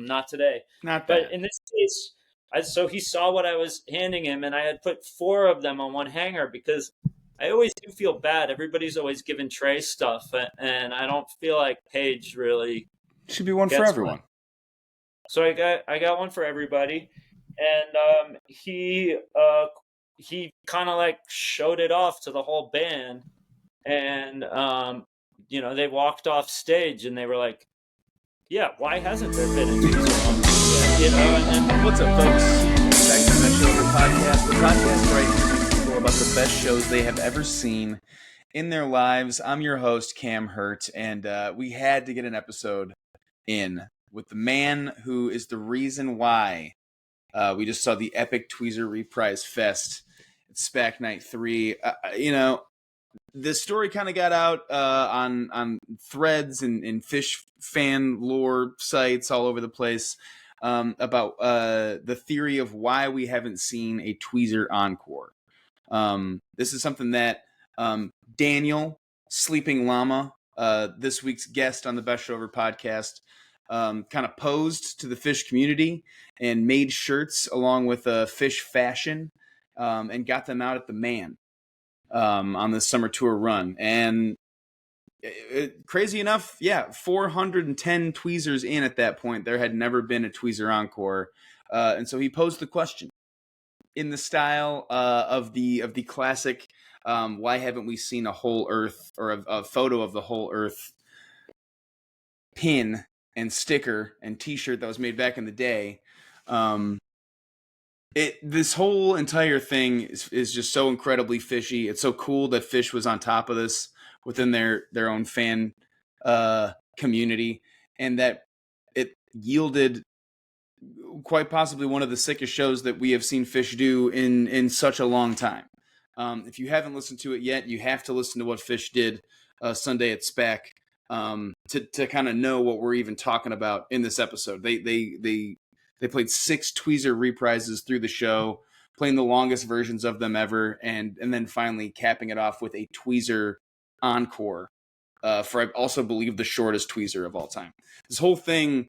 not today. Not But bad. in this case, so he saw what I was handing him, and I had put 4 of them on one hanger because I always do feel bad. Everybody's always giving Trey stuff, and I don't feel like Paige really Should be one for gets everyone. one. So I got one for everybody, and he kind of like showed it off to the whole band, and they walked off stage and they were like, "Yeah, why hasn't there been a Tweezer Encore yet?" And What's up, folks? Back to the Best Show Ever podcast. The podcast where I interview people about the best shows they have ever seen in their lives. I'm your host, Cam Hurt, and we had to get an episode in with the man who is the reason why we just saw the epic Tweezer Reprise Fest at SPAC Night 3. This story kind of got out on threads and fish fan lore sites all over the place about the theory of why we haven't seen a Tweezer Encore. This is something that Daniel, Sleeping Llama, this week's guest on the Best Show Ever podcast, kind of posed to the fish community and made shirts along with fish fashion and got them out at the Man on the summer tour run. And crazy enough, 410 tweezers in at that point. There had never been a Tweezer Encore. And so he posed the question in the style of the classic why haven't we seen a whole Earth or a photo of the whole Earth pin and sticker and t-shirt that was made back in the day. This whole entire thing is just so incredibly fishy. It's so cool that Fish was on top of this within their own fan community, and that it yielded quite possibly one of the sickest shows that we have seen Fish do in such a long time. If you haven't listened to it yet, you have to listen to what Fish did Sunday at SPAC to kind of know what we're even talking about in this episode. They played 6 Tweezer reprises through the show, playing the longest versions of them ever, and then finally capping it off with a Tweezer Encore for I also believe the shortest Tweezer of all time. This whole thing,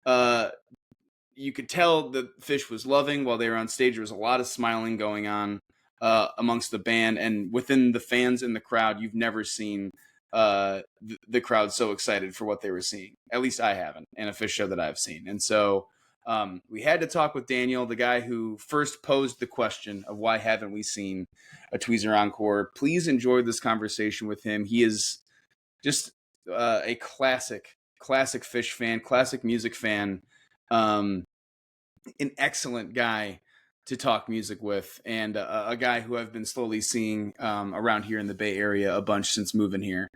you could tell that Fish was loving while they were on stage. There was a lot of smiling going on amongst the band, and within the fans in the crowd, you've never seen the crowd so excited for what they were seeing. At least I haven't in a Fish show that I've seen. And so we had to talk with Daniel, the guy who first posed the question of why haven't we seen a Tweezer Encore. Please enjoy this conversation with him. He is just a classic Fish fan, classic music fan, an excellent guy to talk music with, and a guy who I've been slowly seeing around here in the Bay Area a bunch since moving here.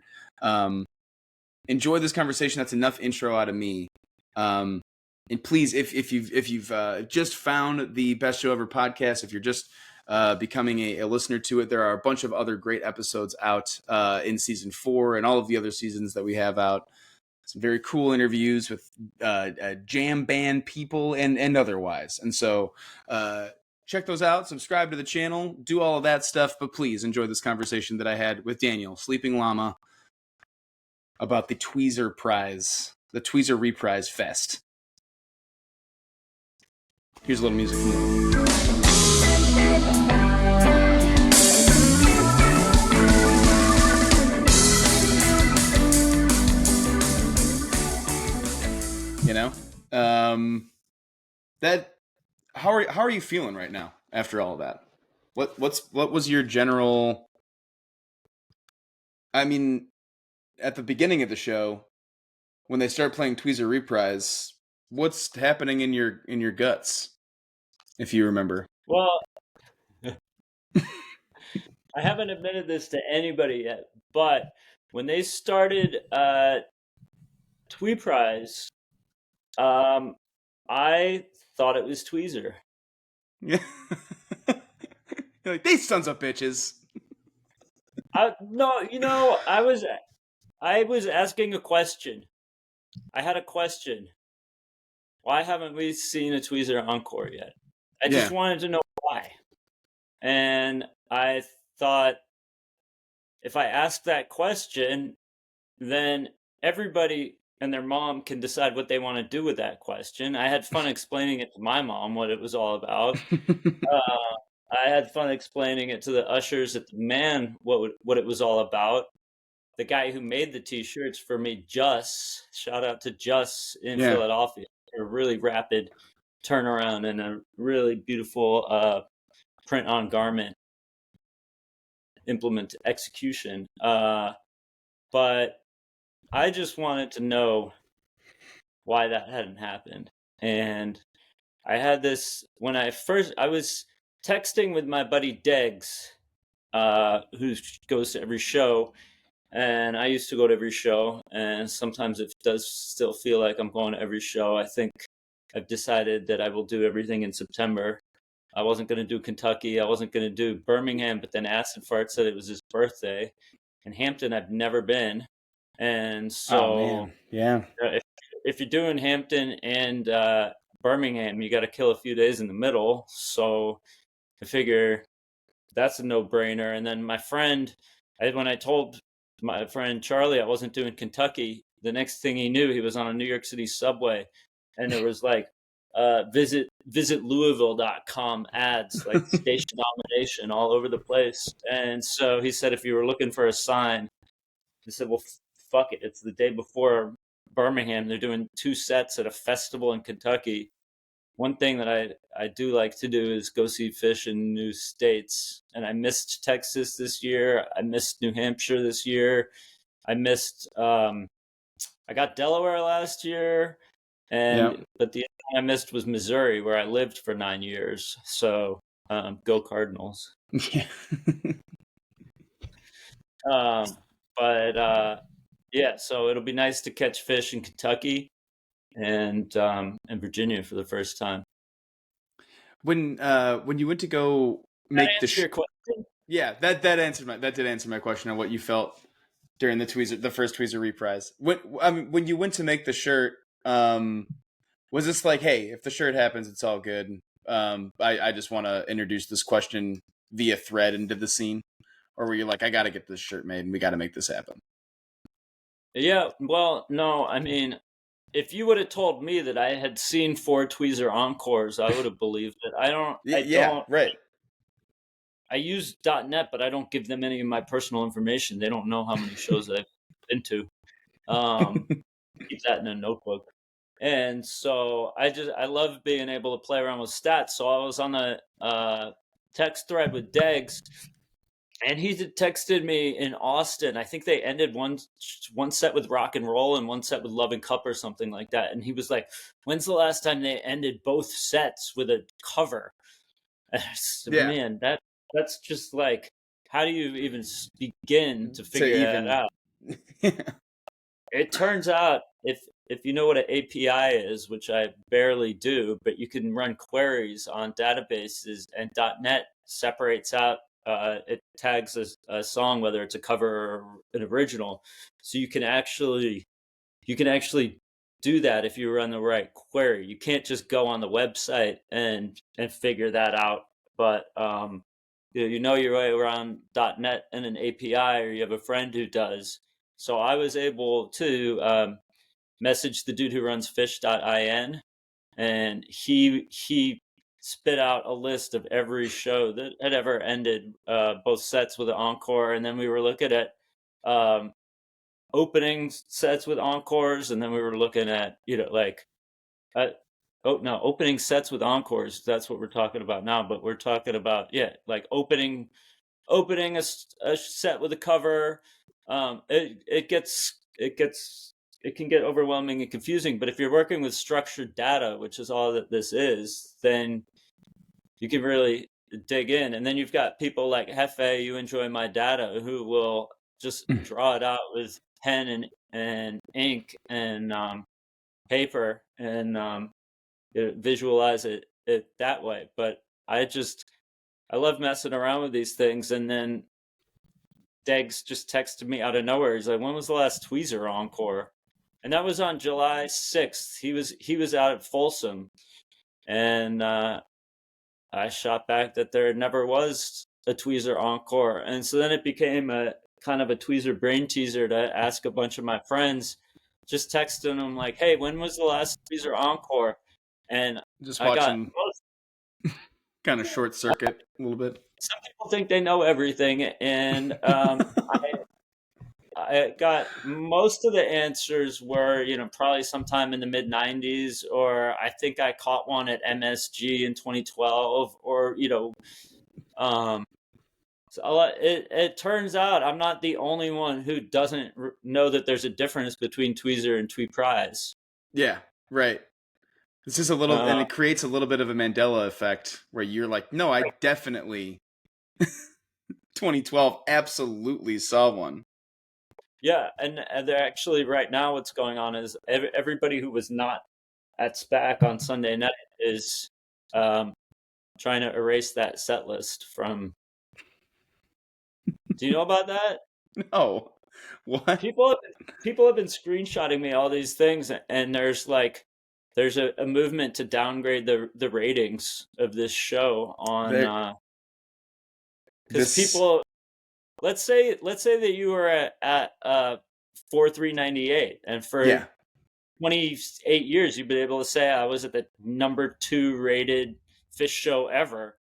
Enjoy this conversation. That's enough intro out of me. And please, if you've just found the Best Show Ever podcast, if you're just becoming a listener to it, there are a bunch of other great episodes out in season 4 and all of the other seasons that we have out. Some very cool interviews with jam band people and otherwise. And so check those out, subscribe to the channel, do all of that stuff. But please enjoy this conversation that I had with Daniel, Sleeping Llama, about the Tweezer Reprise Fest. Here's a little music from them. That how are you feeling right now after all of that? What was your general? I mean, at the beginning of the show, when they start playing Tweezer Reprise, what's happening in your guts, if you remember? Well, I haven't admitted this to anybody yet, but when they started Tweeprise, I thought it was Tweezer. Yeah. You're like, these sons of bitches. No, I was asking a question. I had a question. Why haven't we seen a Tweezer Encore yet? I just wanted to know why. And I thought, if I ask that question, then everybody and their mom can decide what they want to do with that question. I had fun explaining it to my mom what it was all about. I had fun explaining it to the ushers at the Man what it was all about. The guy who made the T-shirts for me, Juss, shout out to Juss in Philadelphia, a really rapid turnaround and a really beautiful print on garment implement execution. But I just wanted to know why that hadn't happened. And I had this when I was texting with my buddy Deggs, who goes to every show, and I used to go to every show, and sometimes it does still feel like I'm going to every show. I think I've decided that I will do everything in September. I wasn't going to do Kentucky. I wasn't going to do Birmingham, but then Acid Fart said it was his birthday. And Hampton, I've never been. And so if you're doing Hampton and Birmingham, you got to kill a few days in the middle. So I figure that's a no-brainer. And then my friend, when I told my friend Charlie I wasn't doing Kentucky, the next thing he knew, he was on a New York City subway, and there was like visit Louisville.com ads, like station domination all over the place. And so he said, if you were looking for a sign, he said, well, fuck it. It's the day before Birmingham. They're doing 2 sets at a festival in Kentucky. One thing that I do like to do is go see Fish in new states. And I missed Texas this year. I missed New Hampshire this year. I missed, I got Delaware last year. But the other one I missed was Missouri, where I lived for 9 years. So go Cardinals. Yeah. So it'll be nice to catch Fish in Kentucky and Virginia for the first time. When you went to go make your question? Yeah, that did answer my question on what you felt during the first Tweezer Reprise. When you went to make the shirt, was this like, hey, if the shirt happens, it's all good? I just want to introduce this question via thread into the scene, or were you like, I got to get this shirt made and we got to make this happen? Yeah, well, no, I mean, if you would have told me that I had seen 4 Tweezer Encores, I would have believed it. I don't. Right. I use .net, but I don't give them any of my personal information. They don't know how many shows I've been to. Keep that in a notebook. And so I love being able to play around with stats. So I was on the text thread with Deggs, and he texted me in Austin. I think they ended one set with Rock and Roll and one set with Love and Cup or something like that. And he was like, when's the last time they ended both sets with a cover? And I said, man, that's just like, how do you even begin to figure that out? It turns out, if you know what an API is, which I barely do, but you can run queries on databases, and .NET separates out, it tags a song, whether it's a cover or an original. So you can actually do that if you run the right query. You can't just go on the website and figure that out. But you know your way around .NET and an API, or you have a friend who does. So I was able to message the dude who runs fish.in, and he spit out a list of every show that had ever ended both sets with an encore. And then we were looking at opening sets with encores, and then we were looking at, opening sets with encores. That's what we're talking about now. But we're talking about, like opening a set with a cover. It can get overwhelming and confusing. But if you're working with structured data, which is all that this is, then you can really dig in. And then you've got people like Hefe, You Enjoy My Data, who will just draw it out with pen and ink and paper and visualize it that way. But I love messing around with these things. And then Deggs just texted me out of nowhere. He's like, when was the last Tweezer Encore? And that was on July 6th. He was out at Folsom. And I shot back that there never was a Tweezer Encore. And so then it became a kind of a Tweezer brain teaser to ask a bunch of my friends, just texting them like, "Hey, when was the last Tweezer Encore?" And Just I got watching kind of short circuit a little bit. some people think they know everything, and I got most of the answers were, probably sometime in the mid 90s, or I think I caught one at MSG in 2012, or, um, so it turns out I'm not the only one who doesn't know that there's a difference between Tweezer and Tweeprise. Yeah, right. It's just a little, and Uh, it creates a little bit of a Mandela effect where you're like, no, I definitely 2012 absolutely saw one. yeah, and they're actually right now what's going on is everybody who was not at SPAC on Sunday night is um, trying to erase that set list from. Do you know about that? No, what? People have been screenshotting me all these things, and there's a movement to downgrade the ratings of this show There, on because this, people, let's say that you were at 4398, and for yeah, 28 years you've been able to say I was at the number 2 rated fish show ever,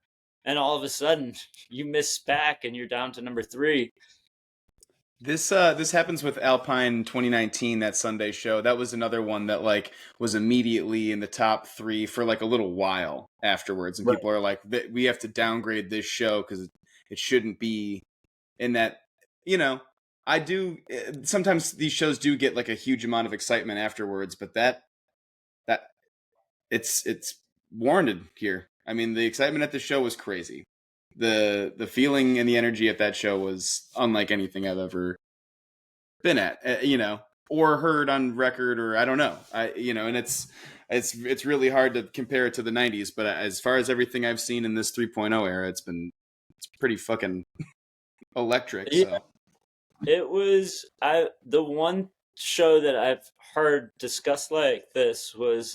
and all of a sudden you miss SPAC and you're down to number 3. this happens with Alpine 2019, that Sunday show. That was another one that like was immediately in the top 3 for like a little while afterwards, and Right. people are like, we have to downgrade this show because it shouldn't be in that. I do sometimes these shows do get like a huge amount of excitement afterwards, but that it's warranted here. I mean, the excitement at the show was crazy. The feeling and the energy at that show was unlike anything I've ever been at, or heard on record, or I don't know. And it's really hard to compare it to the 90s, but as far as everything I've seen in this 3.0 era, it's pretty fucking electric. Yeah, So it was the one show that I've heard discussed like this was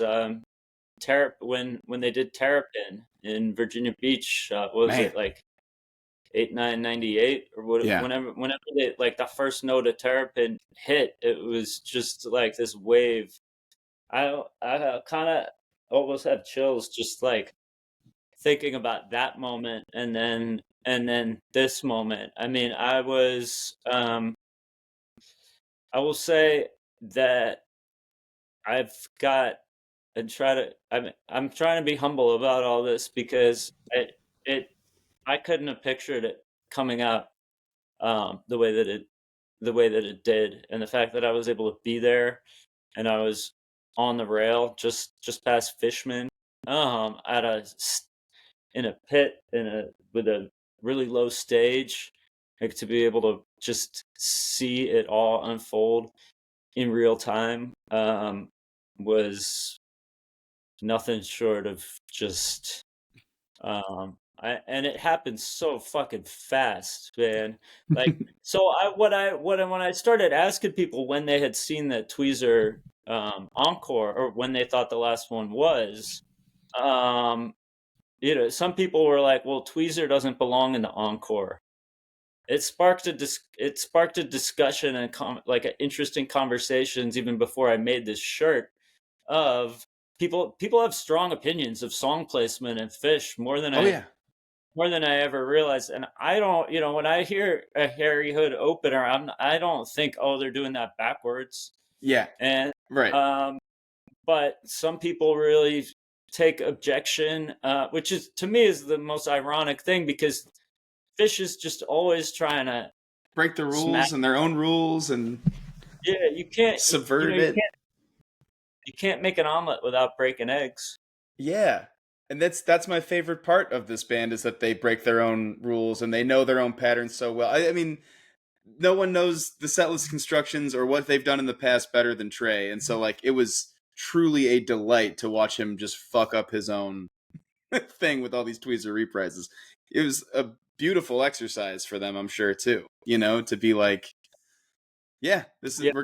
when they did Terrapin in Virginia Beach. What was man, it, like 8/9/98 or what? yeah, Whenever they, like, the first note of Terrapin hit, it was just like this wave. I kind of almost have chills just like thinking about that moment, and then this moment. I mean, I will say that I've got and try to I'm trying to be humble about all this because it I couldn't have pictured it coming out the way that it did, and the fact that I was able to be there, and I was on the rail just past Fishman, at in a pit with a really low stage, like, to be able to just see it all unfold in real time, was nothing short of just and it happened so fucking fast, man. Like, so when I started asking people when they had seen the Tweezer Encore, or when they thought the last one was, um, some people were like, "Well, Tweezer doesn't belong in the Encore." It sparked a discussion and like interesting conversations even before I made this shirt. Of people have strong opinions of song placement and fish oh yeah, more than I ever realized. And I don't, when I hear a Harry Hood opener, I don't think, oh, they're doing that backwards. yeah, And right. but some people really take objection, which is, to me, is the most ironic thing, because Fish is just always trying to Break the smack. rules and their own rules and Yeah, you can't. subvert it. You can't make an omelet without breaking eggs. Yeah. And that's my favorite part of this band, is that they break their own rules and they know their own patterns so well. I mean, no one knows the setlist constructions or what they've done in the past better than Trey. And so like it was truly a delight to watch him just fuck up his own thing with all these Tweezer reprises. It was a beautiful exercise for them, I'm sure, too. To be like, yeah, this is Yeah. we're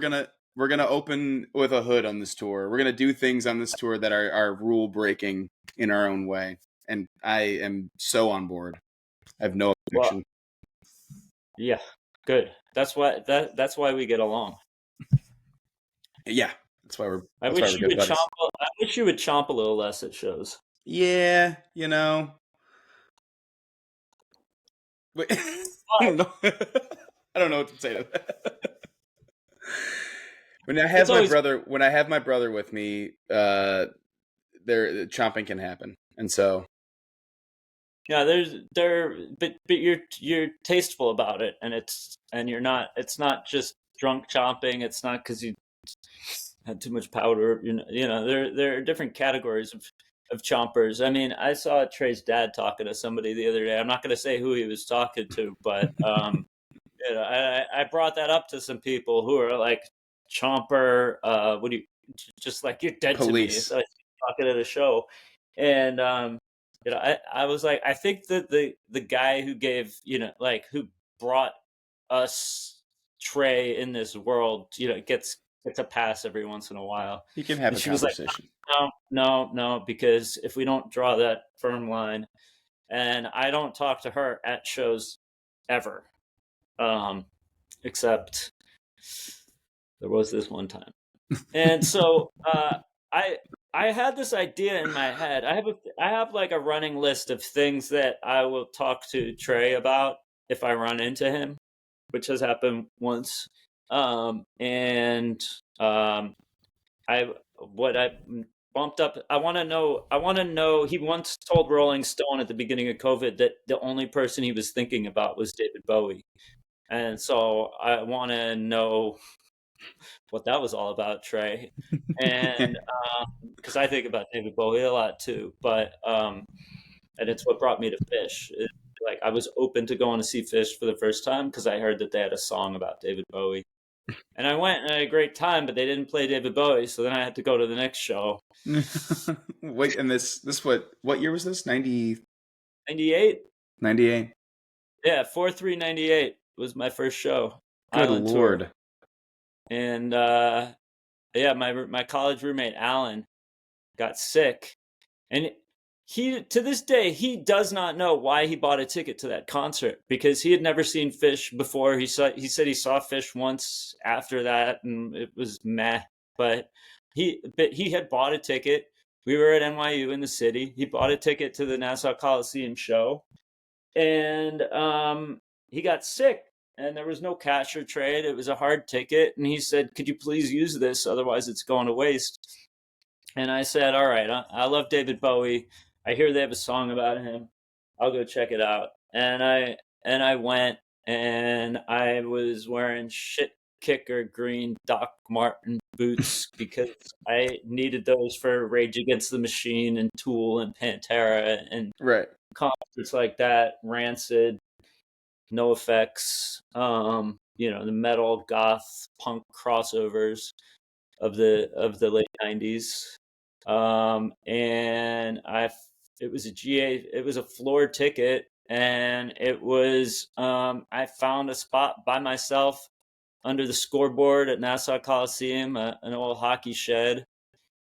gonna open with a hood on this tour. We're gonna do things on this tour that are rule breaking in our own way, and I am so on board. I have no objection. Well, yeah, good. That's why we get along. Yeah, that's why we're I that's why wish we're you good would buddies. chomp. I wish you would chomp a little less at shows. Yeah, you know. Wait, I don't know. I don't know what to say to that. It's always When I have my brother with me, there chomping can happen, and so yeah. But you're tasteful about it, and it's not just drunk chomping. It's not because you had too much powder. There are different categories of chompers. I mean, I saw Trey's dad talking to somebody the other day. I'm not going to say who he was talking to, but I brought that up to some people who are like chomper. What do you just like? You're dead to me. police. So I was talking at a show, and I was like, I think that the guy who gave who brought us Trey in this world, gets a pass every once in a while. You can have And a she was like, conversation. no, because if we don't draw that firm line, and I don't talk to her at shows ever, except there was this one time. And so I I had this idea in my head. I have like a running list of things that I will talk to Trey about if I run into him, which has happened once. And I what I bumped up. I want to know. He once told Rolling Stone at the beginning of COVID that the only person he was thinking about was David Bowie, and so I want to know what that was all about, Trey. And because I think about David Bowie a lot too, and it's what brought me to Fish. Like I was open to going to see Fish for the first time because I heard that they had a song about David Bowie. And I went and I had a great time, but they didn't play David Bowie, so then I had to go to the next show. Wait, and this what year was this? 98? 98? Yeah, 4/3/98 was my first show. Good Island tour. Lord. And yeah, my college roommate Alan got sick, and he to this day he does not know why he bought a ticket to that concert because he had never seen Fish before. He said he saw Fish once after that, and it was meh. But he had bought a ticket. We were at NYU in the city. He bought a ticket to the Nassau Coliseum show, and he got sick. And there was no cash or trade. It was a hard ticket. And he said, "Could you please use this? Otherwise, it's going to waste." And I said, "All right, I love David Bowie. I hear they have a song about him. I'll go check it out." And I went, and I was wearing shit kicker green Doc Martin boots because I needed those for Rage Against the Machine and Tool and Pantera and Right. concerts like that, Rancid, No Effects, the metal goth punk crossovers of the late 90s. And it was a floor ticket, and it was I found a spot by myself under the scoreboard at Nassau Coliseum, an old hockey shed,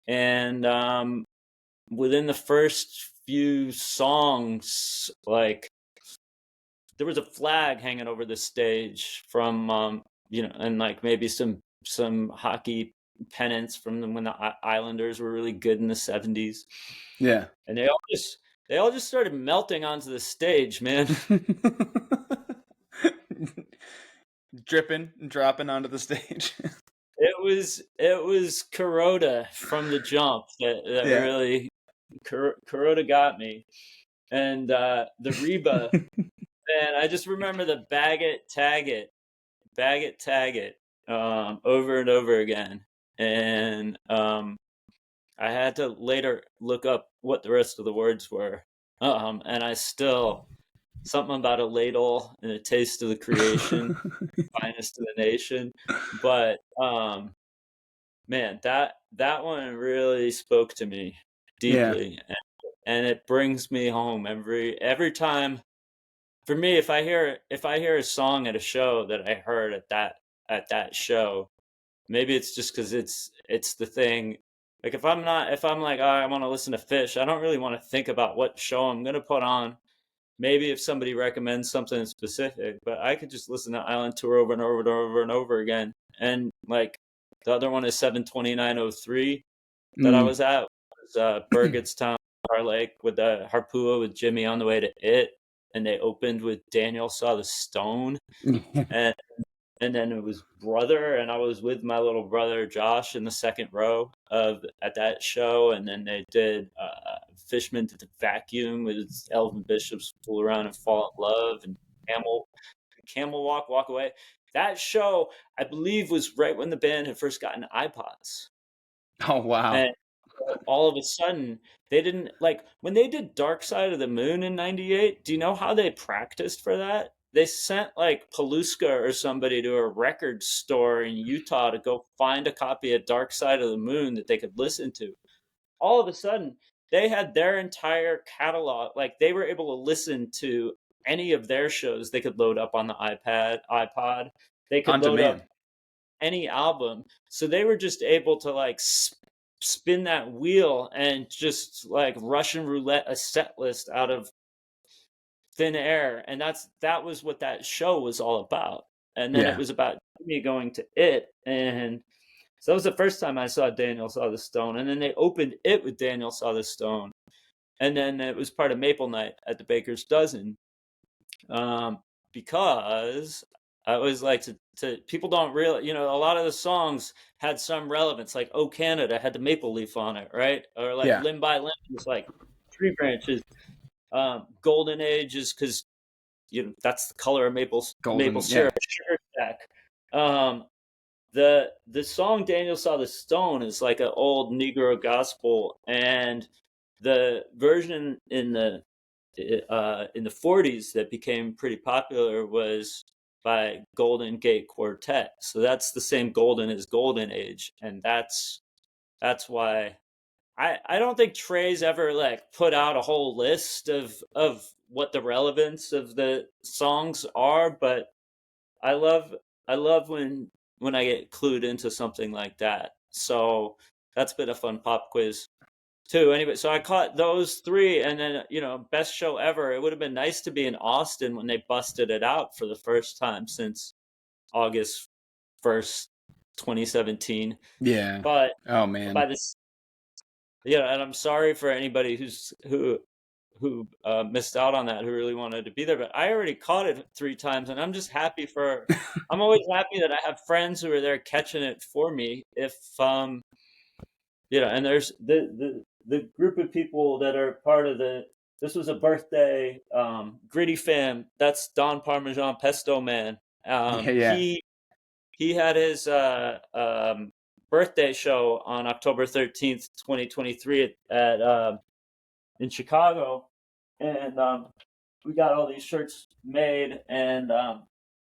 and within the first few songs, like there was a flag hanging over the stage from and like maybe some hockey pennants from when the Islanders were really good in the 70s. Yeah. And they all just started melting onto the stage, man. Dripping and dropping onto the stage. It was Kuroda from the jump that Yeah. really Kuroda got me. And the Reba, man, I just remember the bag it, tag it over and over again. And I had to later look up what the rest of the words were. And I still, something about a ladle and a taste of the creation, finest of the nation. But man, that one really spoke to me deeply. Yeah. And it brings me home every time. For me, if I hear a song at a show that I heard at that show, maybe it's just because it's the thing. Like if I'm like, oh, I want to listen to Fish, I don't really want to think about what show I'm gonna put on. Maybe if somebody recommends something specific, but I could just listen to Island Tour over and over and over and over again, and like The other one is 72903 that I was at. It was Burgettstown, Bar Lake with the Harpua with Jimmy on the way to it. And they opened with Daniel Saw the Stone. And then it was Brother, and I was with my little brother Josh in the second row at that show. And then they did Fishman to the Vacuum with Elvin Bishop's Fool Around and Fall in Love, and Camel Walk Away. That show, I believe, was right when the band had first gotten iPods. Oh, wow. And all of a sudden, they didn't, like, when they did Dark Side of the Moon in 98, do you know how they practiced for that? They sent, like, Paluska or somebody to a record store in Utah to go find a copy of Dark Side of the Moon that they could listen to. All of a sudden, they had their entire catalog. Like, they were able to listen to any of their shows they could load up on the iPod. They could load up any album. So they were just able to, like, spin that wheel and just, like, Russian roulette a set list out of thin air. And that was what that show was all about. And then it was about me going to it. And so that was the first time I saw Daniel Saw the Stone. And then they opened it with Daniel Saw the Stone. And then it was part of Maple Night at the Baker's Dozen. Because I always like to people don't realize, a lot of the songs had some relevance, like Oh Canada had the maple leaf on it, right? Or like Limb by Limb was like tree branches. Golden Age is because that's the color of maple syrup. Sugar Shack. The song Daniel Saw the Stone is like an old Negro gospel, and the version in the 40s that became pretty popular was by Golden Gate Quartet. So that's the same golden as Golden Age, and that's why I don't think Trey's ever like put out a whole list of what the relevance of the songs are, but I love when I get clued into something like that. So that's been a fun pop quiz too. Anyway, so I caught those three, and then best show ever. It would have been nice to be in Austin when they busted it out for the first time since August 1st, 2017. Yeah. But oh man, by this, and I'm sorry for anybody who missed out on that, who really wanted to be there. But I already caught it 3 times, and I'm just happy I'm always happy that I have friends who are there catching it for me. If and there's the group of people that are part of this was a birthday, Gritty Fam. That's Don Parmesan Pesto Man. He had his birthday show on October 13th, 2023 at in Chicago, and we got all these shirts made, and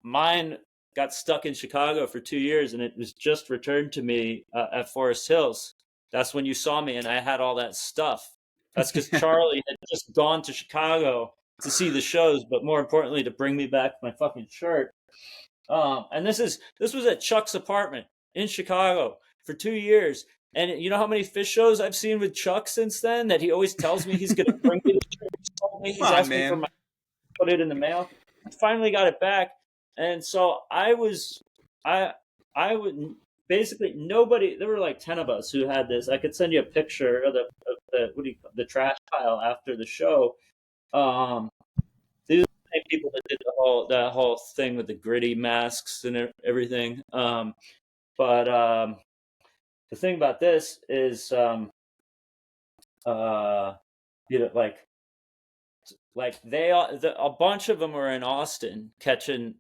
mine got stuck in Chicago for 2 years, and it was just returned to me at Forest Hills. That's when you saw me, and I had all that stuff. That's because Charlie had just gone to Chicago to see the shows, but more importantly, to bring me back my fucking shirt. And this was at Chuck's apartment in Chicago for 2 years. And you know how many Fish shows I've seen with Chuck since then? That he always tells me he's going to bring me the shirt. He's asked me for put it in the mail. I finally got it back, and so I would basically nobody. There were like 10 of us who had this. I could send you a picture of the trash pile after the show. These are the same people that did that whole thing with the gritty masks and everything. But the thing about this is, a bunch of them were in Austin catching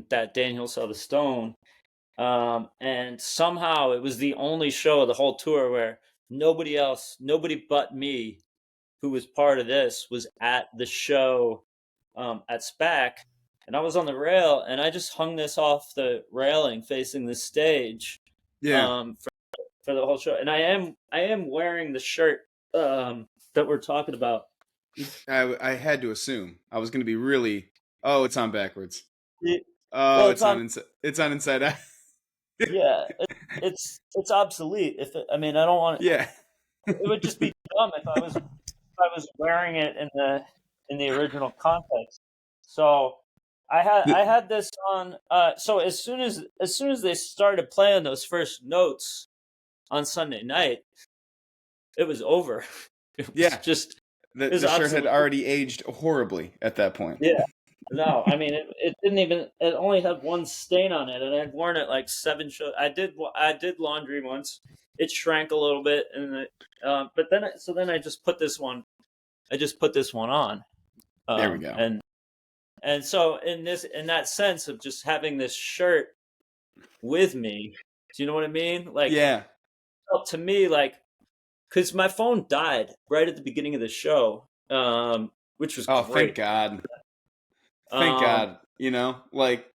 that Daniel Saw the Stone, and somehow it was the only show of the whole tour where nobody but me, who was part of this, was at the show at SPAC, and I was on the rail, and I just hung this off the railing facing the stage, for the whole show, and I am wearing the shirt that we're talking about. I had to assume. I was going to be really. Oh, it's on backwards. It's on inside out. Yeah, it's obsolete. I don't want. Yeah, it would just be dumb if I was wearing it in the original context. So I had this on. So as soon as they started playing those first notes on Sunday night, it was over. It was Yeah. just it was The shirt had absolutely, already aged horribly at that point. yeah. No, I mean it didn't even. It only had one stain on it, and I'd worn it like 7 shows. I did laundry once. It shrank a little bit, but then I just put this one. I just put this one on. There we go. And so in that sense of just having this shirt with me, do you know what I mean? Like, Yeah. felt to me like, because my phone died right at the beginning of the show, which was Oh, great. thank God. Thank God. You know, like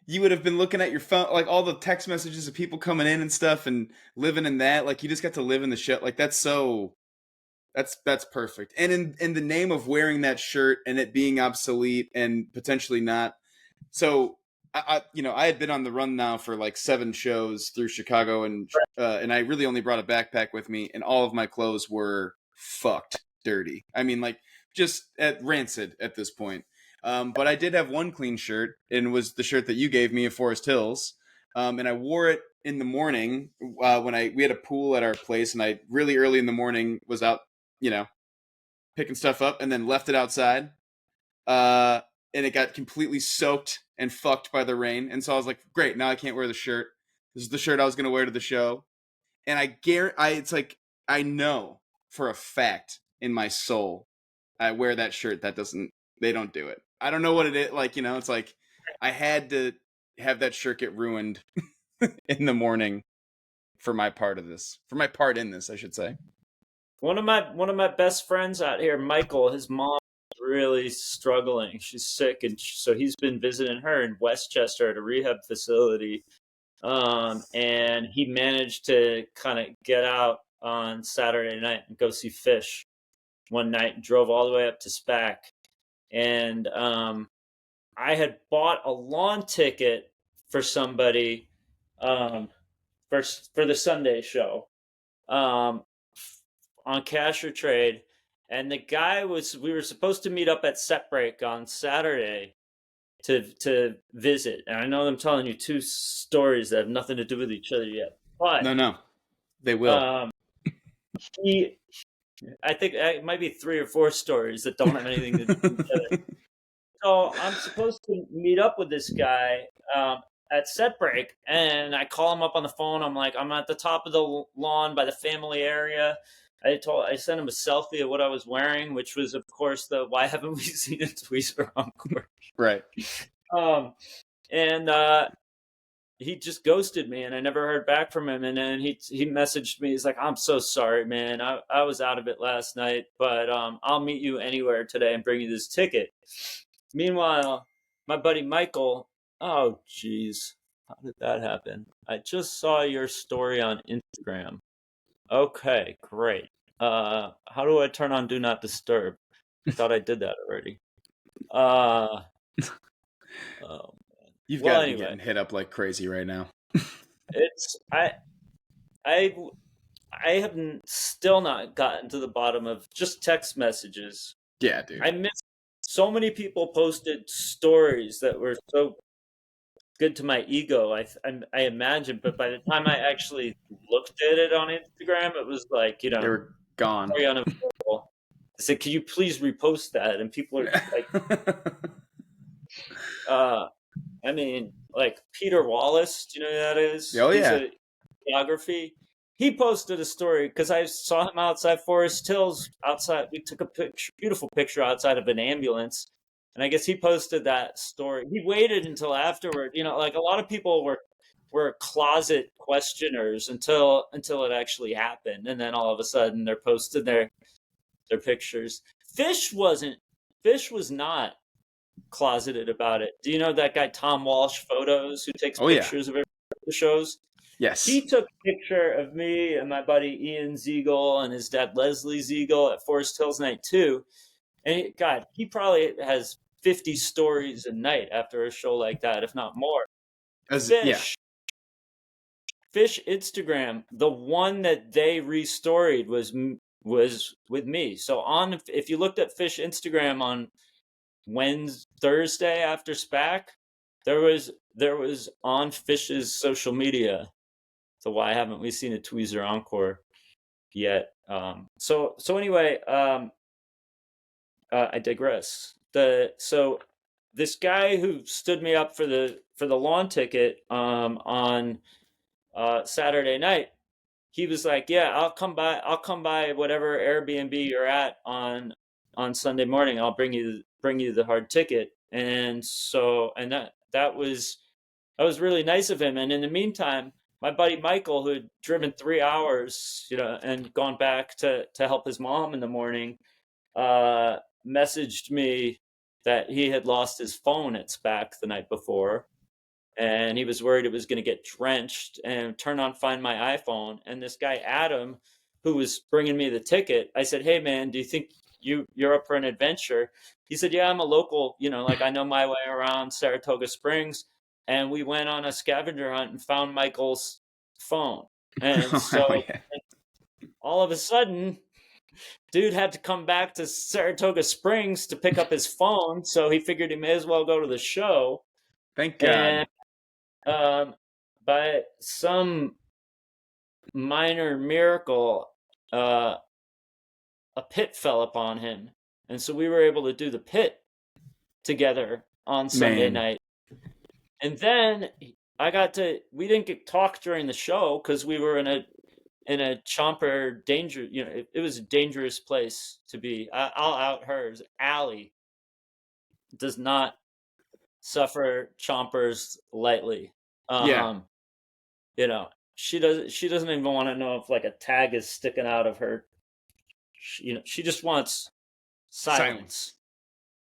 you would have been looking at your phone, like all the text messages of people coming in and stuff, and living in that. Like you just got to live in the show. Like that's perfect. And in the name of wearing that shirt and it being obsolete and potentially not. So I had been on the run now for like 7 shows through Chicago, and I really only brought a backpack with me, and all of my clothes were fucked dirty. I mean, like just rancid at this point. But I did have one clean shirt, and it was the shirt that you gave me at Forest Hills. And I wore it in the morning when we had a pool at our place, and I really early in the morning was out, picking stuff up, and then left it outside. And it got completely soaked and fucked by the rain. And so I was like, great, now I can't wear the shirt. This is the shirt I was going to wear to the show. And it's like, I know for a fact in my soul, I wear that shirt. They don't do it. I don't know what it is. Like, it's like I had to have that shirt get ruined in the morning for my part in this, I should say. One of my best friends out here, Michael, his mom is really struggling. She's sick, and so he's been visiting her in Westchester at a rehab facility. And he managed to kind of get out on Saturday night and go see Fish one night, and drove all the way up to SPAC. And I had bought a lawn ticket for somebody for the Sunday show. On cash or trade, and the guy we were supposed to meet up at set break on Saturday to visit. And I know I'm telling you 2 stories that have nothing to do with each other yet, but No, they will. I think it might be 3 or 4 stories that don't have anything to do with each other. So I'm supposed to meet up with this guy at set break, and I call him up on the phone. I'm like, I'm at the top of the lawn by the family area. I sent him a selfie of what I was wearing, which was, of course, the "Why haven't we seen a Tweezer Encore?" Right. And he just ghosted me, and I never heard back from him. And then he messaged me. He's like, "I'm so sorry, man. I was out of it last night, but I'll meet you anywhere today and bring you this ticket." Meanwhile, my buddy Michael. Oh, geez, how did that happen? I just saw your story on Instagram. Okay, great. How do I turn on Do Not Disturb? I thought I did that already. Oh, You've well, got to be anyway, getting hit up like crazy right now. it's I have still not gotten to the bottom of just text messages. Yeah, dude. I miss so many people posted stories that were so good to my ego. I imagine, but by the time I actually looked at it on Instagram, it was like, they were gone. very unavailable. I said, "Can you please repost that?" And people are like, I mean, like Peter Wallace, do you know who that is? Oh, He's yeah. a geography. He posted a story because I saw him outside Forest Hills. Outside, we took a beautiful picture outside of an ambulance, and I guess he posted that story. He waited until afterward. Like a lot of people were closet questioners until it actually happened, and then all of a sudden they're posting their pictures. Fish was not closeted about it. Do you know that guy Tom Walsh Photos, who takes pictures of the shows? Yes. He took a picture of me and my buddy Ian Ziegel and his dad Leslie Ziegel at Forest Hills Night 2. And he probably has 50 stories a night after a show like that, if not more. Fish Instagram, the one that they restoried was with me. So if you looked at Fish Instagram Thursday after SPAC, there was on Fish's social media. So why haven't we seen a Tweezer Encore yet? So anyway, I digress. So this guy who stood me up for the lawn ticket on Saturday night, he was like, "Yeah, I'll come by whatever Airbnb you're at on Sunday morning. I'll bring you the hard ticket." And so that was really nice of him. And in the meantime, my buddy Michael, who had driven 3 hours, and gone back to help his mom in the morning, messaged me that he had lost his phone at SPAC the night before, and he was worried it was going to get drenched, and turn on Find My iPhone. And this guy, Adam, who was bringing me the ticket, I said, "Hey man, do you think you're up for an adventure?" He said, "Yeah, I'm a local, like I know my way around Saratoga Springs." And we went on a scavenger hunt and found Michael's phone. And so all of a sudden, dude had to come back to Saratoga Springs to pick up his phone. So he figured he may as well go to the show. Thank God. And by some minor miracle, a pit fell upon him. And so we were able to do the pit together on Sunday night. And then we didn't get talk during the show because we were in a chomper danger. It was a dangerous place to be. I'll out hers. Allie does not suffer chompers lightly. She doesn't even want to know if like a tag is sticking out of her. She just wants silence.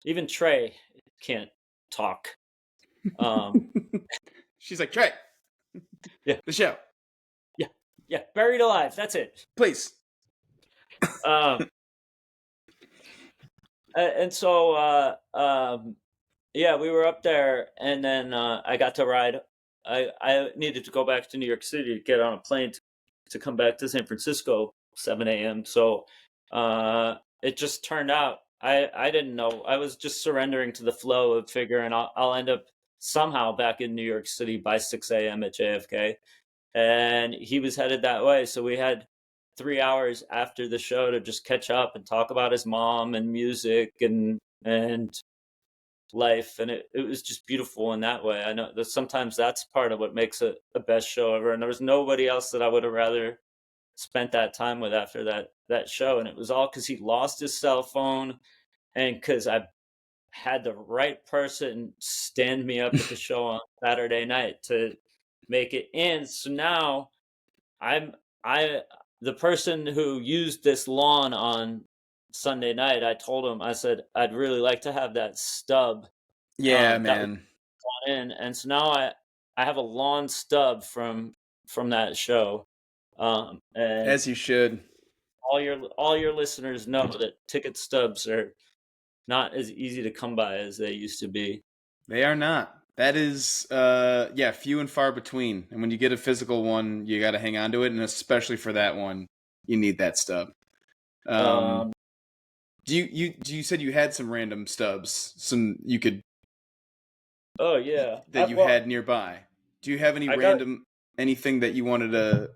Even Trey can't talk. She's like, "Trey, yeah, the show, yeah, buried alive. That's it, please." And so yeah, we were up there, and then I got to ride. I needed to go back to New York City to get on a plane to come back to San Francisco 7 a.m. So it just turned out I didn't know. I was just surrendering to the flow of figuring I'll end up somehow back in New York City by 6 a.m. at JFK. And he was headed that way. So we had 3 hours after the show to just catch up and talk about his mom and music and life. And it was just beautiful in that way. I know that sometimes that's part of what makes a best show ever. And there was nobody else that I would have rather spent that time with after that show. And it was all because he lost his cell phone, and because I had the right person stand me up at the show on Saturday night to make it in. So now the person who used this lawn on Sunday night, I told him, I said, "I'd really like to have that stub." Yeah, man. In. And so now I have a lawn stub from that show. And as you should. All your listeners know that ticket stubs are not as easy to come by as they used to be. They are not. That is, few and far between. And when you get a physical one, you got to hang on to it, and especially for that one, you need that stub. You said you had some random stubs, some you could. Oh yeah, that you had nearby. Do you have any anything that you wanted to?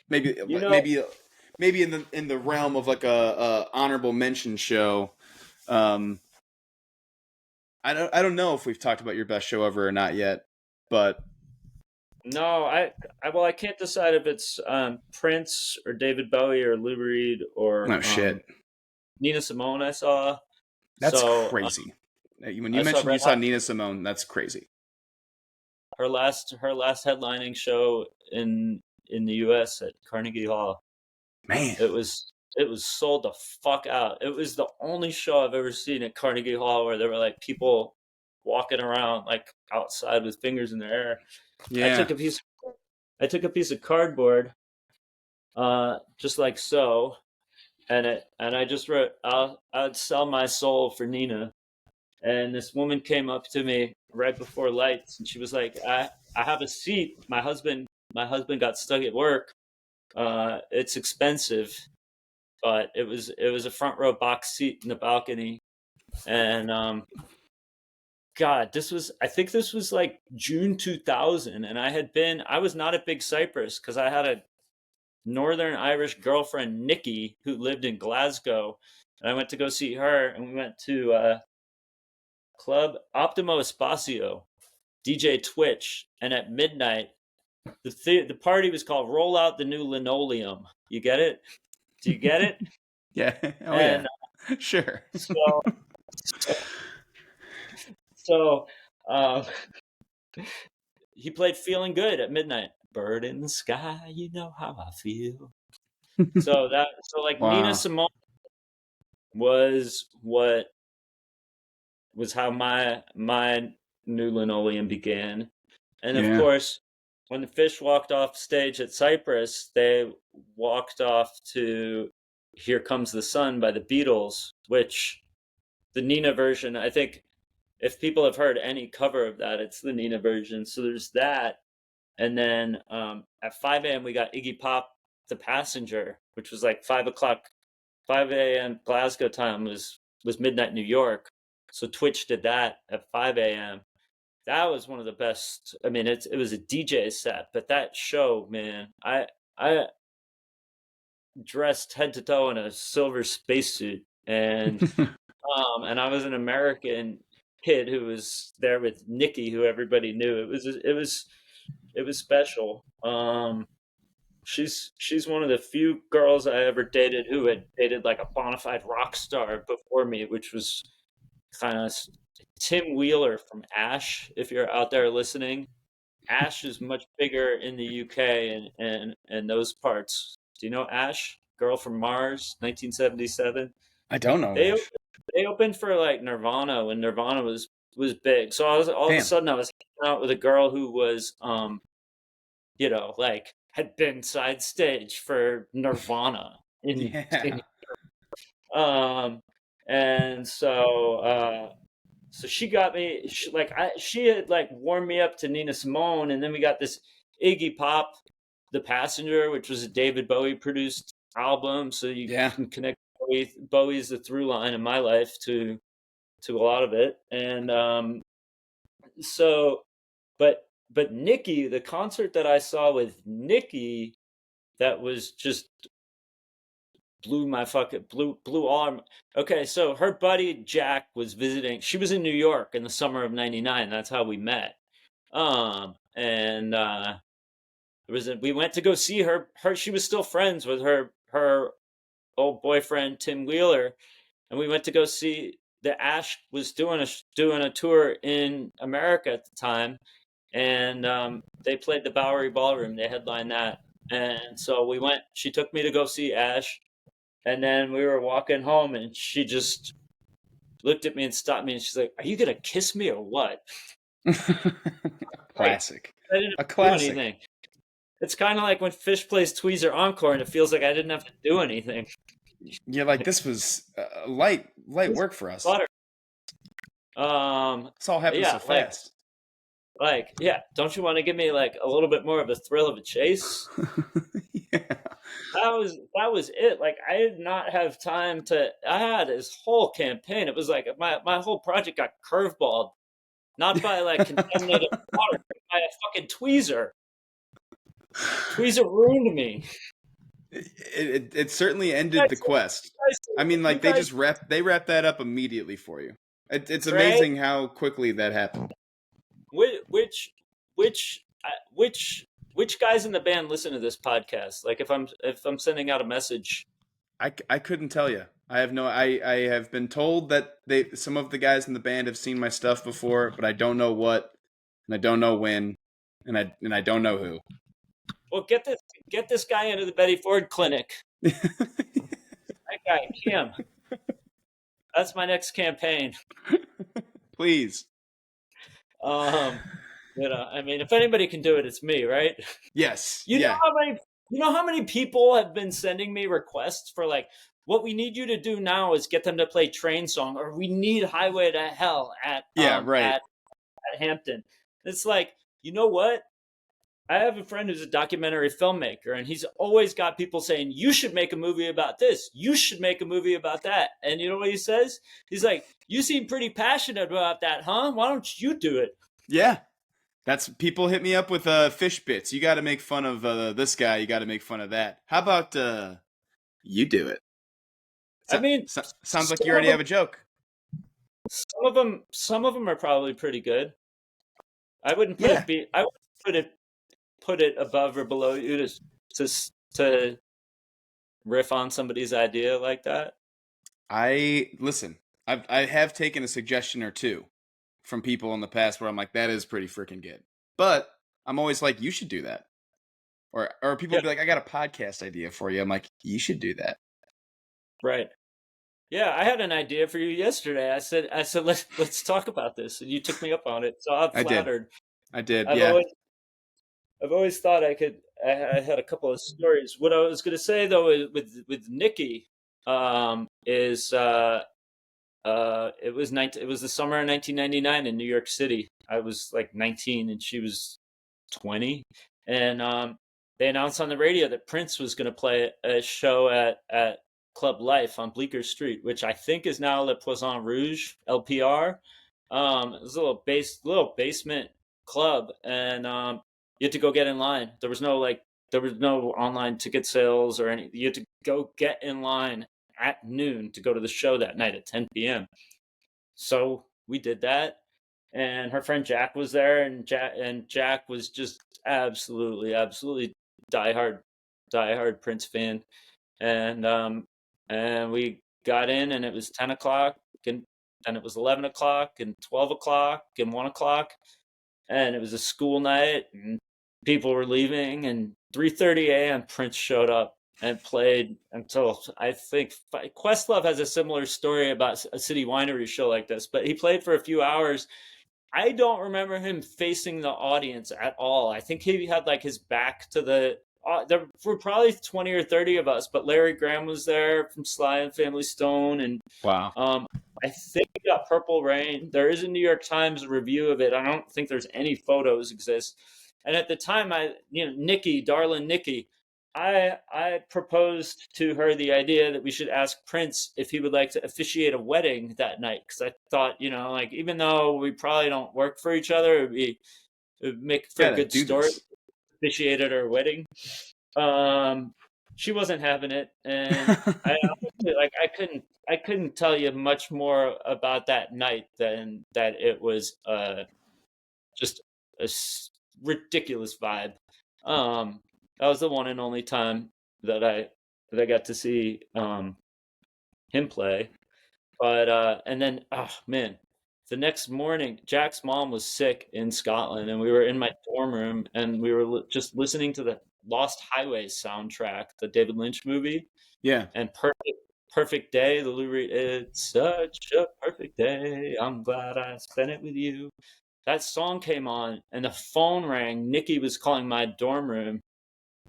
Maybe in the realm of like a honorable mention show. I don't know if we've talked about your best show ever or not yet, but no, I can't decide if it's Prince or David Bowie or Lou Reed or Nina Simone. I saw. That's crazy. When you mentioned you saw Nina Simone, that's crazy. Her last headlining show in the U.S. at Carnegie Hall. Man, it was sold the fuck out. It was the only show I've ever seen at Carnegie Hall where there were like people walking around like outside with fingers in the air. Yeah. I took a piece of cardboard, just like so, and I just wrote, "I'd sell my soul for Nina." And this woman came up to me right before lights, and she was like, I have a seat. My husband got stuck at work. It's expensive, but it was a front row box seat in the balcony. And God, I think this was like June 2000, and I was not at Big Cypress because I had a Northern Irish girlfriend, Nikki, who lived in Glasgow, and I went to go see her, and we went to Club Optimo Espacio, DJ Twitch, and at midnight, the party was called Roll Out the New Linoleum. You get it? Do you get it? Yeah. Oh, And yeah. Sure. so he played Feeling Good at midnight. Bird in the sky, you know how I feel. So like Wow. Nina Simone was how my new linoleum began. And of course, when the Fish walked off stage at Cypress, they walked off to Here Comes the Sun by the Beatles, which the Nina version, I think if people have heard any cover of that, it's the Nina version. So there's that. And then at 5 a.m. we got Iggy Pop, The Passenger, which was like 5 a.m. Glasgow time was midnight New York. So Twitch did that at 5 a.m. That was one of the best. I mean, it was a DJ set, but that show, man, I dressed head to toe in a silver spacesuit, and I was an American kid who was there with Nikki, who everybody knew. It was special. She's one of the few girls I ever dated who had dated like a bona fide rock star before me, which was kind of Tim Wheeler from Ash. If you're out there listening, Ash is much bigger in the UK and those parts. Do you know Ash? Girl from Mars, 1977. I don't know. They opened for like Nirvana when Nirvana was big. So all of a sudden I was hanging out with a girl who was like had been side stage for Nirvana and so she got me. She had like warmed me up to Nina Simone, and then we got this Iggy Pop, The Passenger, which was a David Bowie produced album. So you can connect Bowie's the through line in my life to a lot of it, and but Nikki, the concert that I saw with Nikki, that was just blew all. Okay, so her buddy Jack was visiting. She was in New York in the summer of '99. That's how we met. And we went to go see her. She was still friends with her old boyfriend Tim Wheeler, and we went to go see. The Ash was doing a tour in America at the time, and they played the Bowery Ballroom. They headlined that, and so we went. She took me to go see Ash, and then we were walking home, and she just looked at me and stopped me, and she's like, "Are you gonna kiss me or what?" Classic. I didn't A classic. do anything. It's kind of like when Fish plays Tweezer Encore, and it feels like I didn't have to do anything. You're like, this was light work for us. Butter. It's all happened so fast. Don't you want to give me like a little bit more of a thrill of a chase? Yeah. That was it. Like I did not have time I had this whole campaign. It was like my whole project got curveballed. Not by like contaminated water, but by a fucking tweezer. Tweezer ruined me. It certainly ended the quest. I mean, like they wrapped that up immediately for you. It's amazing how quickly that happened. Which guys in the band listen to this podcast? Like if I'm sending out a message, I couldn't tell you. I have been told that some of the guys in the band have seen my stuff before, but I don't know what, and I don't know when, and I don't know who. Well, get this guy into the Betty Ford clinic. That guy, Kim. That's my next campaign. Please. I mean, if anybody can do it, it's me, right? Yes. You know how many people have been sending me requests for like, what we need you to do now is get them to play Train Song, or we need Highway to Hell at Hampton. It's like, you know what? I have a friend who's a documentary filmmaker, and he's always got people saying, you should make a movie about this. You should make a movie about that. And you know what he says? He's like, you seem pretty passionate about that, huh? Why don't you do it? Yeah. That's people hit me up with fish bits. You got to make fun of this guy. You got to make fun of that. How about you do it? I mean, sounds like you already have a joke. Some of them are probably pretty good. I wouldn't put it above or below you to riff on somebody's idea like that. I have taken a suggestion or two from people in the past where I'm like, that is pretty freaking good. But I'm always like, you should do that. Or people be like, I got a podcast idea for you. I'm like, you should do that. Right. Yeah, I had an idea for you yesterday. I said let's talk about this, and you took me up on it. So I'm flattered. I did. I've always thought I could. I had a couple of stories. What I was going to say though with Nikki, is it was the summer of 1999 in New York City. I was like 19 and she was 20, and they announced on the radio that Prince was going to play a show at Club Life on Bleecker Street, which I think is now Le Poisson Rouge, LPR. It was a little basement club, and you had to go get in line. There was no online ticket sales or anything. You had to go get in line at noon to go to the show that night at 10 p.m. So we did that, and her friend Jack was there, and Jack was just absolutely diehard Prince fan, and we got in, and it was 10 o'clock, and then it was 11 o'clock, and 12 o'clock, and 1 o'clock, and it was a school night, and people were leaving, and 3:30 a.m. Prince showed up and played until, I think, Questlove has a similar story about a city winery show like this, but he played for a few hours. I don't remember him facing the audience at all. I think he had like his back to there were probably 20 or 30 of us, but Larry Graham was there from Sly and Family Stone, and wow. I think we got Purple Rain. There is a New York Times review of it. I don't think there's any photos exist. And at the time, Nikki, darling Nikki, I proposed to her the idea that we should ask Prince if he would like to officiate a wedding that night, because I thought, like, even though we probably don't work for each other, it would make for a good story. Officiated our wedding. She wasn't having it, and I couldn't tell you much more about that night than that it was just a ridiculous vibe. That was the one and only time that I got to see him play. But and then, oh man, the next morning, Jack's mom was sick in Scotland, and we were in my dorm room, and we were just listening to the Lost Highways soundtrack, the David Lynch movie. Yeah. And Perfect Day, the Lou Reed, it's such a perfect day. I'm glad I spent it with you. That song came on, and the phone rang. Nikki was calling my dorm room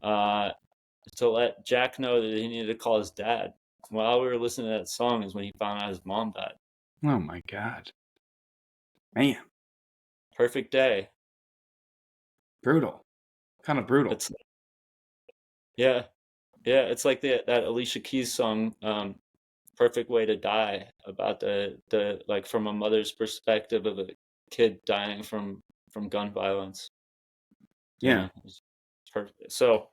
to let Jack know that he needed to call his dad. While we were listening to that song is when he found out his mom died. Oh my God. Man. Perfect Day. Brutal. Kind of brutal. Yeah. It's like that Alicia Keys song, Perfect Way to Die, about the like from a mother's perspective of a kid dying from gun violence. Yeah. It's perfect. So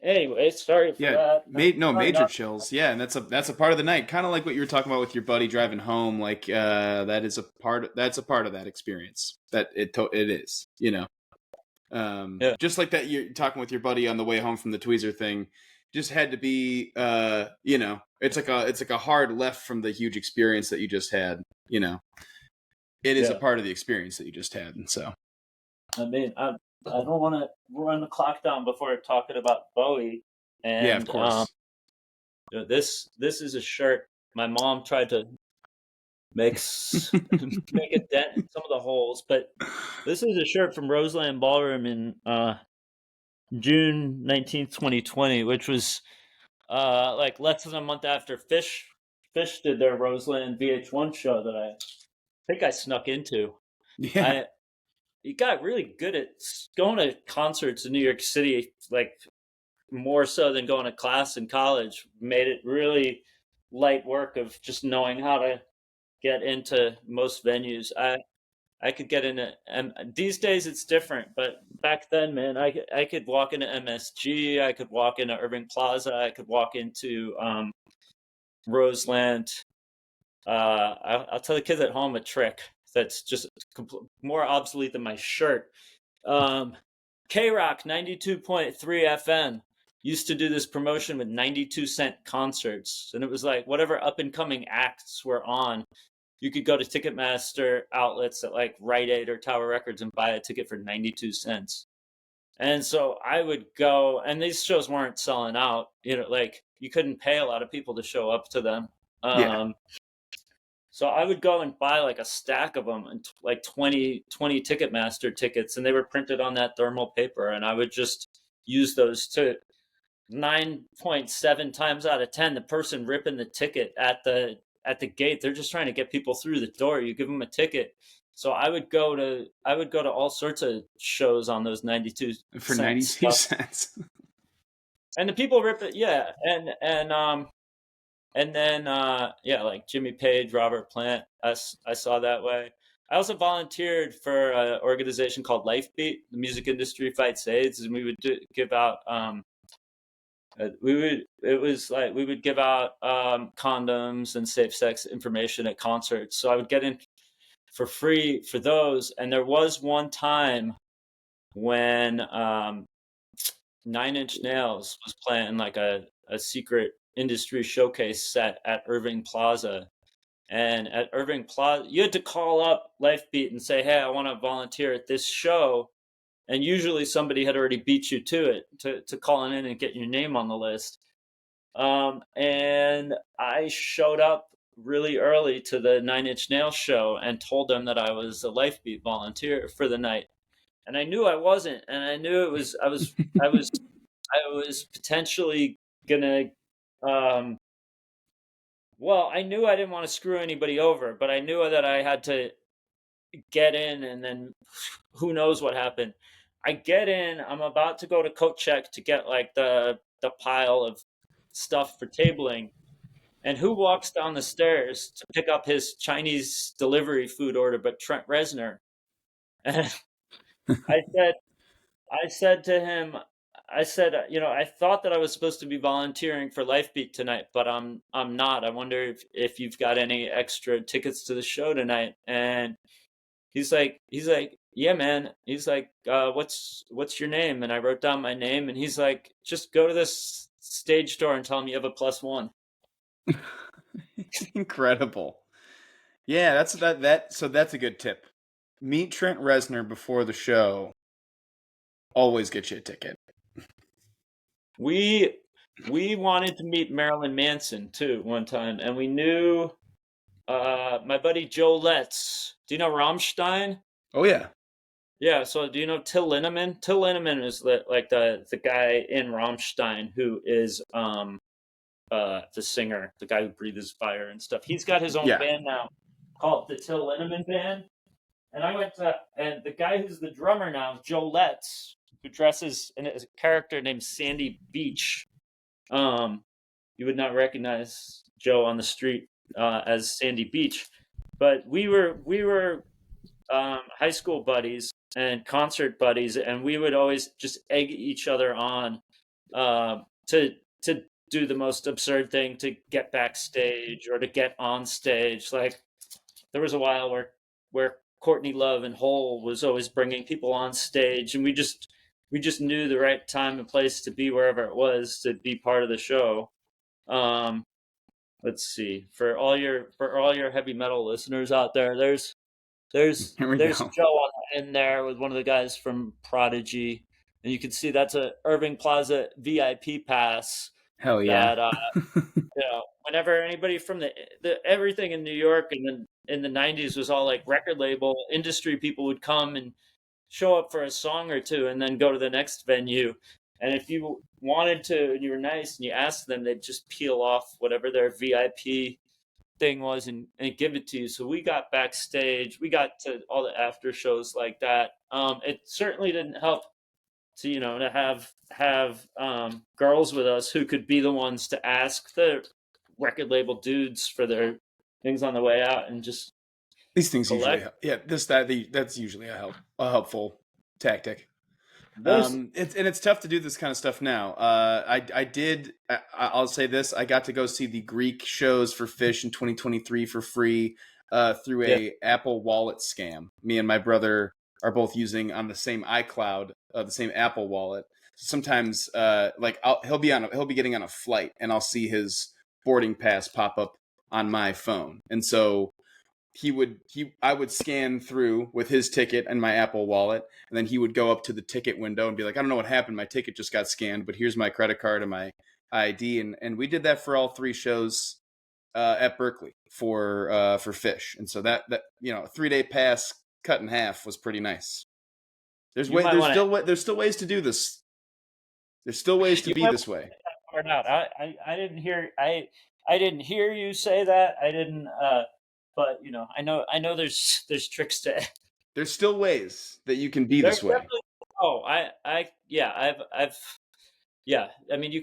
anyway, sorry for that. Major chills. Yeah, and that's a part of the night. Kind of like what you were talking about with your buddy driving home. Like that's a part of that experience. That it is, just like that you're talking with your buddy on the way home from the Tweezer thing. Just had to be it's like a hard left from the huge experience that you just had. It is a part of the experience that you just had, and so. I mean, I don't want to run the clock down before talking about Bowie. And yeah, of course. This is a shirt my mom tried to make a dent in some of the holes, but this is a shirt from Roseland Ballroom in June 19th, 2020, which was like less than a month after Fish did their Roseland VH1 show that I think I snuck into. Yeah. he got really good at going to concerts in New York City, like more so than going to class in college. Made it really light work of just knowing how to get into most venues. I could get into, and these days it's different, but back then, man, I could walk into MSG, I could walk into Irving Plaza, I could walk into Roseland. I'll tell the kids at home a trick that's just more obsolete than my shirt. K-Rock 92.3 FM used to do this promotion with 92-cent concerts, and it was like whatever up-and-coming acts were on, you could go to Ticketmaster outlets at like Rite Aid or Tower Records and buy a ticket for 92 cents. And so I would go, and these shows weren't selling out, like you couldn't pay a lot of people to show up to them. So I would go and buy like a stack of them, and like 20 Ticketmaster tickets, and they were printed on that thermal paper, and I would just use those to 9.7 times out of 10, the person ripping the ticket at the gate, they're just trying to get people through the door. You give them a ticket. So I would go to all sorts of shows on those 92 for 92 cents. And the people rip it, yeah. And then like Jimmy Page, Robert Plant, I saw that way. I also volunteered for an organization called Lifebeat, the music industry fights AIDS, and we would give out we would give out condoms and safe sex information at concerts. So I would get in for free for those. And there was one time when 9 Inch Nails was playing like a secret industry showcase set at Irving Plaza. And at Irving Plaza, you had to call up Lifebeat and say, hey, I want to volunteer at this show. And usually somebody had already beat you to it, to calling in and getting your name on the list. And I showed up really early to the 9 Inch Nails show and told them that I was a Lifebeat volunteer for the night. And I knew I wasn't, and I knew I was potentially gonna, I knew I didn't want to screw anybody over, but I knew that I had to get in, and then who knows what happened. I get in, I'm about to go to coat check to get like the pile of stuff for tabling. And who walks down the stairs to pick up his Chinese delivery food order but Trent Reznor? And I said to him, I thought that I was supposed to be volunteering for Lifebeat tonight, but I'm not. I wonder if you've got any extra tickets to the show tonight. And he's like, yeah, man. He's like, what's your name? And I wrote down my name, and he's like, just go to this stage door and tell him you have a +1. Incredible. Yeah, so that's a good tip. Meet Trent Reznor before the show. Always get you a ticket. We wanted to meet Marilyn Manson too one time, and we knew my buddy Joe Letts. Do you know Rammstein? Oh yeah. Yeah, so do you know Till Lindemann? Till Lindemann is like the guy in Rammstein who is the singer, the guy who breathes fire and stuff. He's got his own band now called the Till Lindemann Band. And I went to, and the guy who's the drummer now is Joe Letts, who dresses in a character named Sandy Beach. You would not recognize Joe on the street as Sandy Beach, but we were high school buddies and concert buddies, and we would always just egg each other on to do the most absurd thing, to get backstage or to get on stage. Like there was a while where Courtney Love and Hole was always bringing people on stage, and we just knew the right time and place to be wherever it was to be part of the show. Let's see, for all your heavy metal listeners out there, there's Joe in there with one of the guys from Prodigy, and you can see that's a Irving Plaza VIP pass. Hell yeah! That whenever anybody from the everything in New York and then in the 90s was all like record label industry people would come and show up for a song or two and then go to the next venue. And if you wanted to and you were nice and you asked them, they'd just peel off whatever their VIP thing was and give it to you. So we got backstage, we got to all the after shows like that. It certainly didn't help to, you know, to have girls with us who could be the ones to ask the record label dudes for their things on the way out and just These things collect. that's usually a helpful tactic. This, It's tough to do this kind of stuff now. I'll say this: I got to go see the Greek shows for Fish in 2023 for free through a Apple Wallet scam. Me and my brother are both using on the same iCloud, the same Apple Wallet. Sometimes, he'll be getting on a flight, and I'll see his boarding pass pop up on my phone, and so I would scan through with his ticket and my Apple Wallet, and then he would go up to the ticket window and be like, I don't know what happened. My ticket just got scanned, but here's my credit card and my ID. And we did that for all 3 shows at Berkeley for Fish. And so that you know, a 3-day pass cut in half was pretty nice. There's still ways to do this. There's still ways to be this way. Out. I didn't hear I didn't hear you say that. I didn't but you know, I know there's tricks to it. There's still ways that you can be this way. I've yeah. I mean,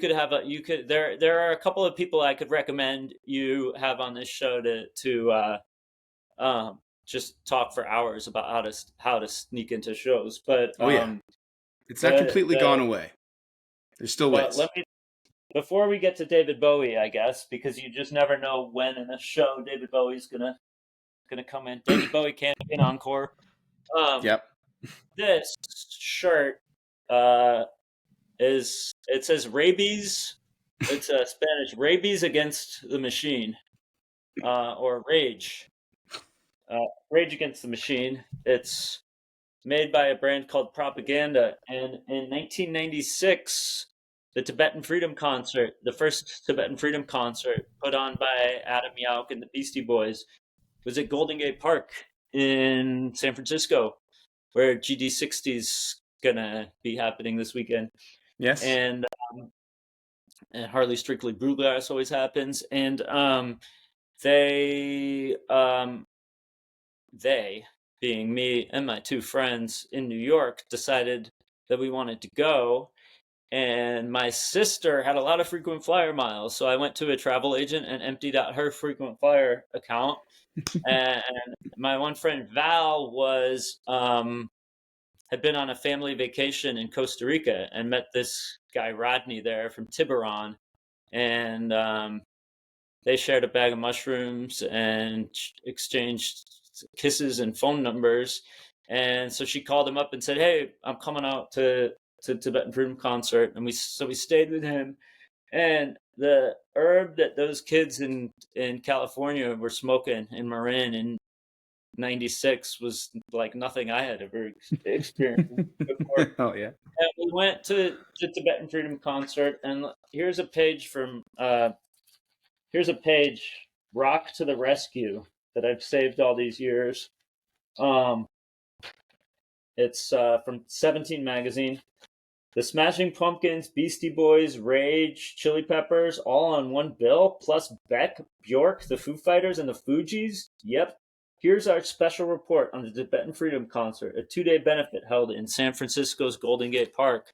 there are a couple of people I could recommend you have on this show to just talk for hours about how to sneak into shows. But it's not completely gone away. There's still ways. Before we get to David Bowie, I guess, because you just never know when in a show David Bowie's gonna come in. David Bowie can't be an encore. Yep. This shirt it says rabies. It's a Spanish, rabies against the machine, or rage. Rage Against the Machine. It's made by a brand called Propaganda, and in 1996. The Tibetan Freedom Concert, the first Tibetan Freedom Concert put on by Adam Yauch and the Beastie Boys, was at Golden Gate Park in San Francisco, where GD60's gonna be happening this weekend. Yes. And Harley Strictly Bluegrass always happens. And they, being me and my 2 friends in New York, decided that we wanted to go. And my sister had a lot of frequent flyer miles, so I went to a travel agent and emptied out her frequent flyer account. And my one friend Val had been on a family vacation in Costa Rica and met this guy Rodney there from Tiburon, and they shared a bag of mushrooms and exchanged kisses and phone numbers. And so she called him up and said, "Hey, I'm coming out to Tibetan Freedom Concert," and we stayed with him. And the herb that those kids in California were smoking in Marin in '96 was like nothing I had ever experienced before. Oh yeah. And we went to the Tibetan Freedom Concert, and here's a page Rock to the Rescue, that I've saved all these years. It's from 17 magazine. The Smashing Pumpkins, Beastie Boys, Rage, Chili Peppers, all on one bill, plus Beck, Bjork, the Foo Fighters, and the Fugees? Yep. Here's our special report on the Tibetan Freedom Concert, a 2-day benefit held in San Francisco's Golden Gate Park.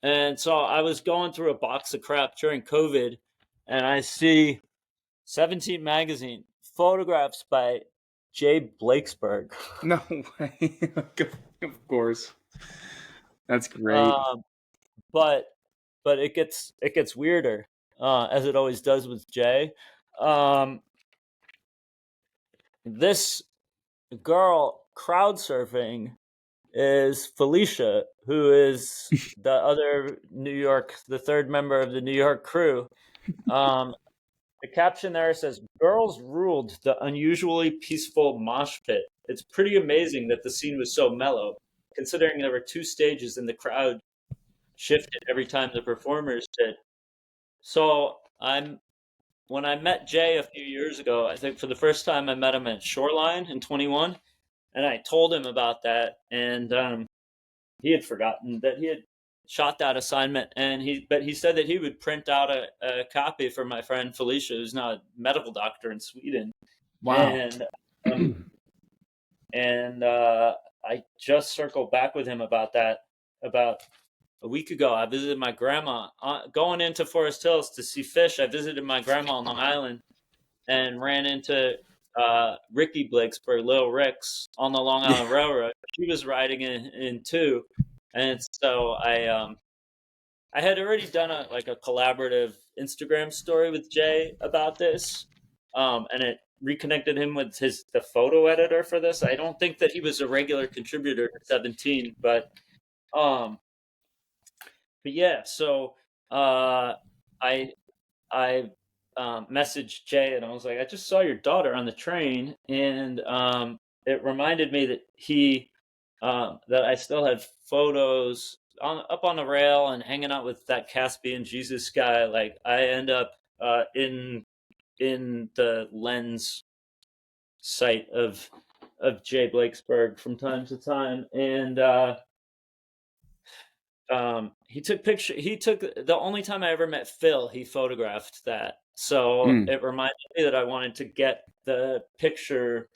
And so I was going through a box of crap during COVID, and I see 17 magazine, photographs by Jay Blakesberg. No way. Of course. That's great. But it gets weirder, as it always does with Jay. This girl crowd surfing is Felicia, who is the third member of the New York crew. The caption there says, "Girls ruled the unusually peaceful mosh pit. It's pretty amazing that the scene was so mellow, considering there were 2 stages and the crowd shifted every time the performers did." So when I met Jay a few years ago, I think for the first time I met him at Shoreline in 21, and I told him about that, and he had forgotten that he had shot that assignment, and he said that he would print out a copy for my friend Felicia, who's now a medical doctor in Sweden. Wow. And I just circled back with him about that about a week ago. I visited my grandma going into Forest Hills to see Fish. I visited my grandma on Long Island and ran into Ricky Blakesberg, Lil Ricks, on the Long Island Railroad. She was riding in too, and so I had already done a collaborative Instagram story with Jay about this, and it reconnected him with the photo editor for this. I don't think that he was a regular contributor to 17, but yeah. So I messaged Jay and I was like, I just saw your daughter on the train, and it reminded me that that I still had photos up on the rail and hanging out with that Caspian Jesus guy. Like I end up in the lens site of Jay Blakesberg from time to time, and he took the only time I ever met Phil, he photographed that. So it reminded me that I wanted to get the picture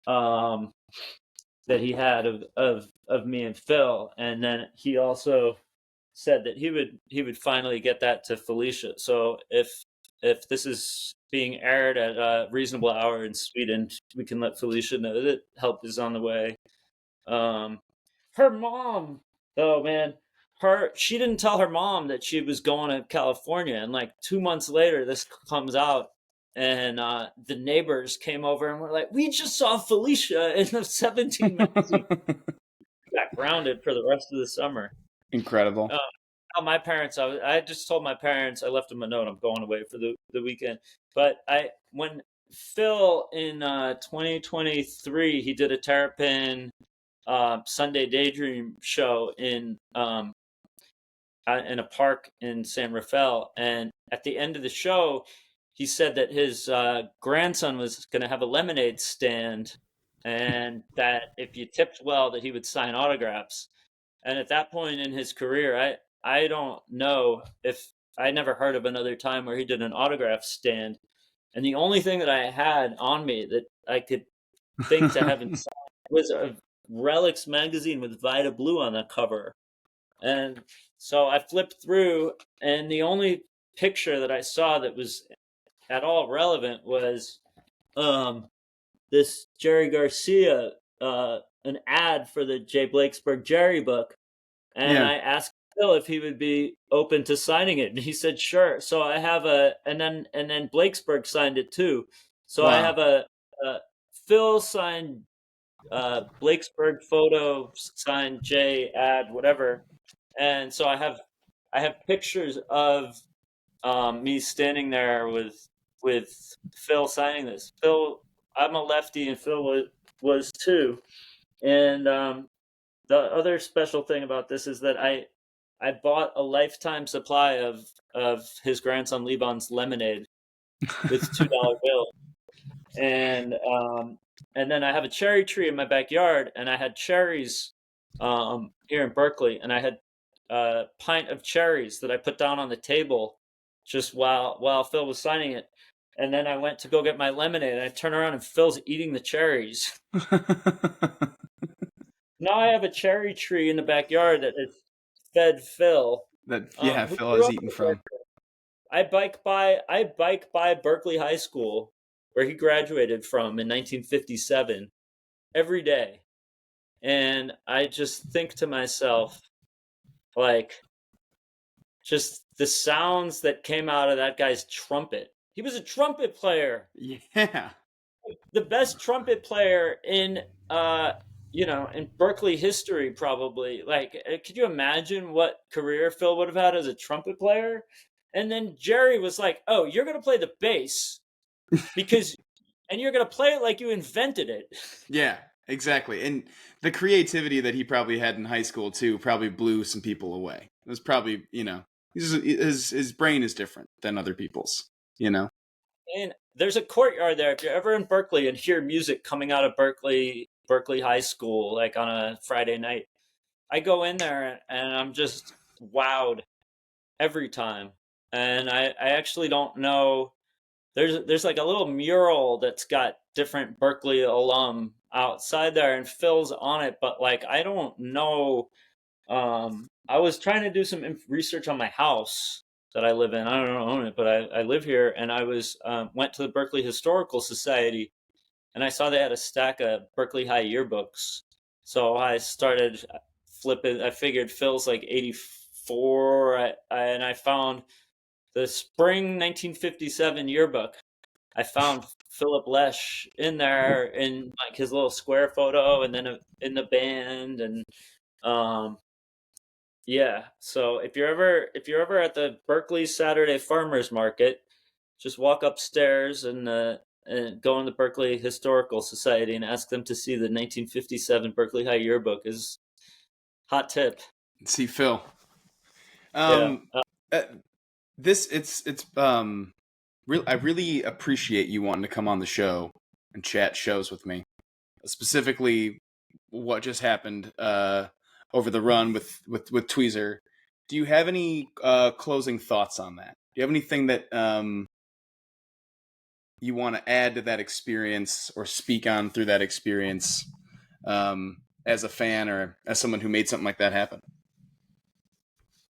that he had of me and Phil, and then he also said that he would finally get that to Felicia. So if this is being aired at a reasonable hour in Sweden, we can let Felicia know that help is on the way. Her mom, though, man, she didn't tell her mom that she was going to California, and like 2 months later, this comes out. And the neighbors came over and were like, "We just saw Felicia in the 17 magazine." Got grounded for the rest of the summer. Incredible. My parents, I just told my parents, I left them a note, I'm going away for the weekend. But when Phil in 2023, he did a Terrapin Sunday Daydream show in a park in San Rafael, and at the end of the show, he said that his grandson was going to have a lemonade stand, and that if you tipped well, that he would sign autographs. And at that point in his career, I don't know if I never heard of another time where he did an autograph stand. And the only thing that I had on me that I could think to have inside was a Relics magazine with Vida Blue on the cover. And so I flipped through, and the only picture that I saw that was at all relevant was this Jerry Garcia, an ad for the Jay Blakesberg Jerry book. And I asked Phil if he would be open to signing it, and he said sure. So I have and then Blakesberg signed it too. So I have a Phil signed Blakesberg photo, signed Jay ad, whatever. And so I have pictures of me standing there with Phil signing this. Phil, I'm a lefty, and Phil was too. And the other special thing about this is that I bought a lifetime supply of his grandson Lebon's lemonade with $2 bill, and then I have a cherry tree in my backyard, and I had cherries here in Berkeley, and I had a pint of cherries that I put down on the table just while Phil was signing it. And then I went to go get my lemonade, and I turn around and Phil's eating the cherries. Now I have a cherry tree in the backyard that is fed Phil. Phil is eating from. I bike by Berkeley High School, where he graduated from in 1957, every day. And I just think to myself, like, just the sounds that came out of that guy's trumpet. He was a trumpet player. Yeah. The best trumpet player in in Berkeley history, probably. Like, could you imagine what career Phil would have had as a trumpet player? And then Jerry was like, "Oh, you're going to play the bass and you're going to play it like you invented it." Yeah, exactly. And the creativity that he probably had in high school too probably blew some people away. It was probably, his brain is different than other people's, And there's a courtyard there. If you're ever in Berkeley and hear music coming out of Berkeley High School, like on a Friday night, I go in there and I'm just wowed every time. And I actually don't know. There's like a little mural that's got different Berkeley alum outside there, and Phil's on it, but like I don't know. I was trying to do some research on my house that I live in. I don't own it, but I live here, and I was went to the Berkeley Historical Society, and I saw they had a stack of Berkeley High yearbooks. So I started flipping. I figured Phil's like 84, and I found the spring 1957 yearbook. I found Philip Lesh in there in like his little square photo, and then in the band, and um, yeah. So if you're ever at the Berkeley Saturday Farmers Market, just walk upstairs and go in the Berkeley Historical Society and ask them to see the 1957 Berkeley High yearbook. Is hot tip. See Phil. Yeah. I really appreciate you wanting to come on the show and chat shows with me. Specifically, what just happened over the run with Tweezer. Do you have any closing thoughts on that? Do you have anything that you want to add to that experience or speak on through that experience as a fan or as someone who made something like that happen?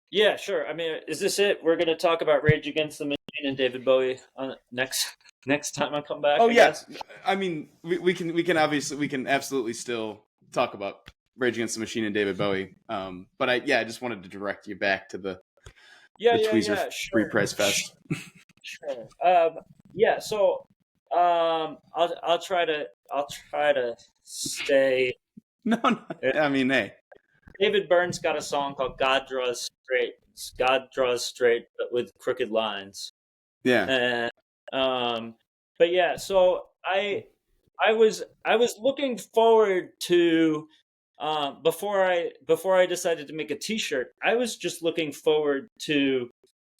Yeah, sure. I mean, is this it? We're going to talk about Rage Against the Machine and David Bowie on next time I come back. Oh yes, I mean we can absolutely still talk about Rage Against the Machine and David Bowie. But I just wanted to direct you back to the Tweezer Reprise Fest. Sure. Yeah. So I'll try to stay. No. I mean, hey. David Byrne's got a song called "God Draws Straight," but with crooked lines. Yeah. And but yeah, so I was looking forward to before I decided to make a T-shirt. I was just looking forward to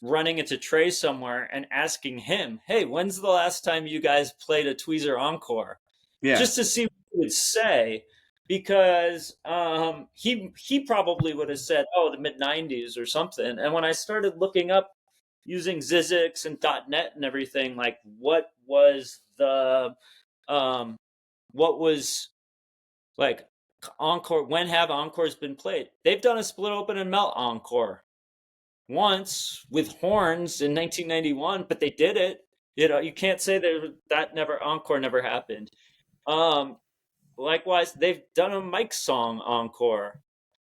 running into Trey somewhere and asking him, "Hey, when's the last time you guys played a Tweezer Encore?" Yeah. Just to see what he would say. Because he probably would have said, "Oh, the mid '90s or something." And when I started looking up using Zizix and .NET and everything, like what was like encore? When have encores been played? They've done a split open and melt encore once with horns in 1991, but they did it. You can't say that encore never happened. Likewise, they've done a Mike song encore,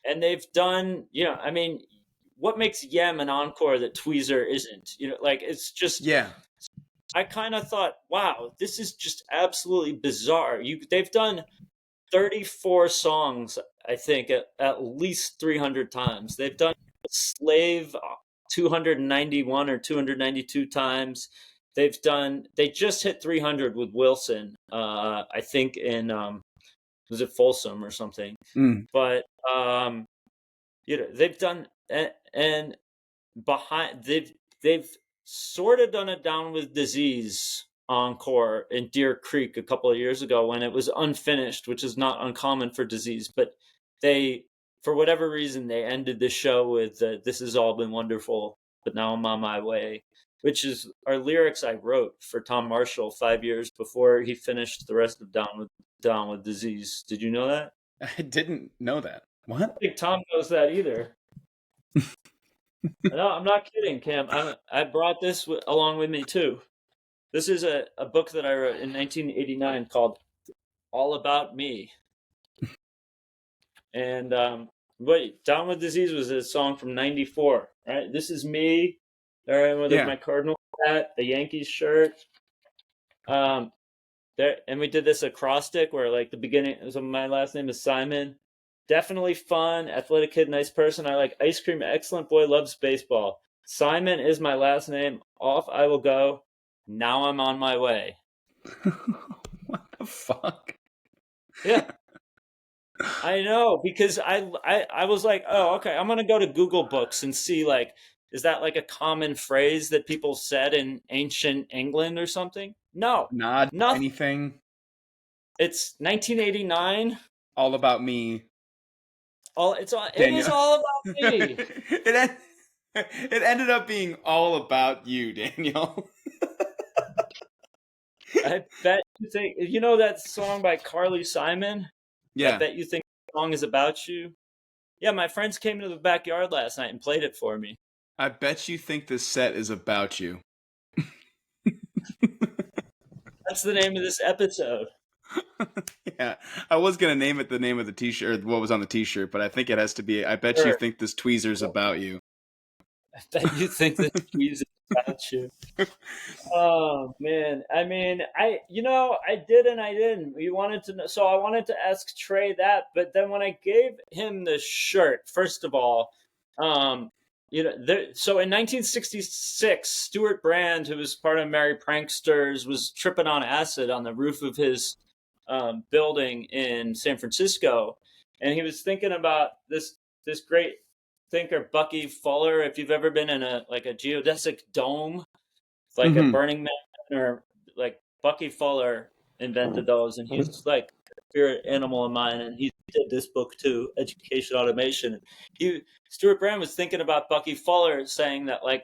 and they've done, I mean, what makes Yem an encore that Tweezer isn't? Like it's just, yeah. I kind of thought, wow, this is just absolutely bizarre. They've done 34 songs, I think, at least 300 times. They've done Slave 291 or 292 times. They just hit 300 with Wilson, I think in was it Folsom or something? But they've done and behind they've sort of done it Down with Disease encore in Deer Creek a couple of years ago when it was unfinished, which is not uncommon for Disease. But they, for whatever reason, they ended the show with "This has all been wonderful, but now I'm on my way," which is our lyrics I wrote for Tom Marshall 5 years before he finished the rest of Down with Disease. Did you know that? I didn't know that. What? I don't think Tom knows that either. No, I'm not kidding, Cam. I brought this along with me too. This is a book that I wrote in 1989 called All About Me. And Down with Disease was a song from '94, right? This is me. There I am with my Cardinal hat, the Yankees shirt. And we did this acrostic where like the beginning, so my last name is Simon. Definitely fun, athletic kid, nice person. I like ice cream, excellent boy, loves baseball. Simon is my last name. Off I will go. Now I'm on my way. What the fuck? Yeah. I know, because I was like, oh, okay, I'm gonna go to Google Books and see like, is that like a common phrase that people said in ancient England or something? No, not anything. It's 1989. All About Me. It is all about me. It ended up being all about you, Daniel. I bet you think that song by Carly Simon. I Yeah. bet you think the song is about you. Yeah, my friends came to the backyard last night and played it for me. I bet you think this set is about you. That's the name of this episode. Yeah, I was gonna name it the name of the T-shirt, what was on the T-shirt, but I think it has to be. I bet you Sure. think this tweezer's about you. I bet you think this tweez is about you. Oh man, I mean, I did and I didn't. You wanted to know, so I wanted to ask Trey that, but then when I gave him the shirt, first of all, so in 1966, Stuart Brand, who was part of Merry Pranksters, was tripping on acid on the roof of his building in San Francisco, and he was thinking about this great thinker Bucky Fuller. If you've ever been in a geodesic dome, like a Burning Man, or like Bucky Fuller invented those, and he's like a spirit animal of mine, and he did this book too, Education Automation. Stuart Brand was thinking about Bucky Fuller, saying that like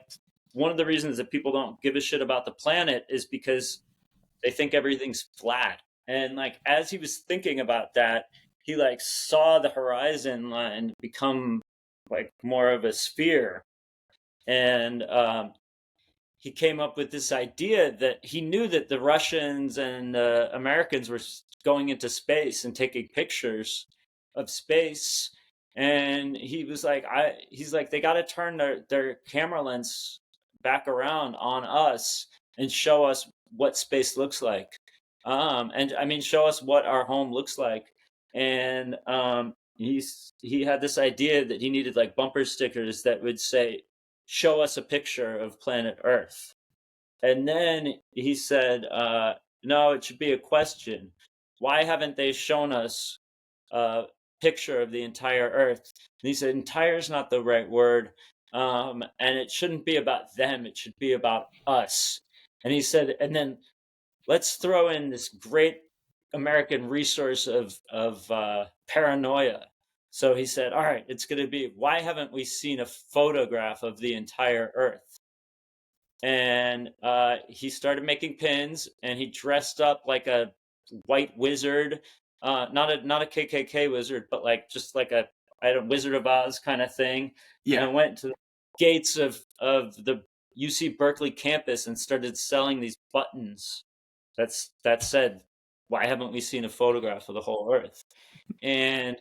one of the reasons that people don't give a shit about the planet is because they think everything's flat. And like as he was thinking about that, he like saw the horizon line become like more of a sphere, and he came up with this idea that he knew that the Russians and Americans were going into space and taking pictures of space. And he was like, they got to turn their camera lens back around on us and show us what space looks like. And I mean, show us what our home looks like. And he had this idea that he needed like bumper stickers that would say, show us a picture of planet Earth. And then he said, no, it should be a question. Why haven't they shown us a picture of the entire Earth? And he said, entire is not the right word. And it shouldn't be about them. It should be about us. And he said, and then let's throw in this great American resource of paranoia. So he said, all right, it's going to be, why haven't we seen a photograph of the entire Earth? And he started making pins, and he dressed up like a white wizard, not a KKK wizard, but like just like a Wizard of Oz kind of thing. Yeah. And went to the gates of the UC Berkeley campus and started selling these buttons that said, why haven't we seen a photograph of the whole Earth? And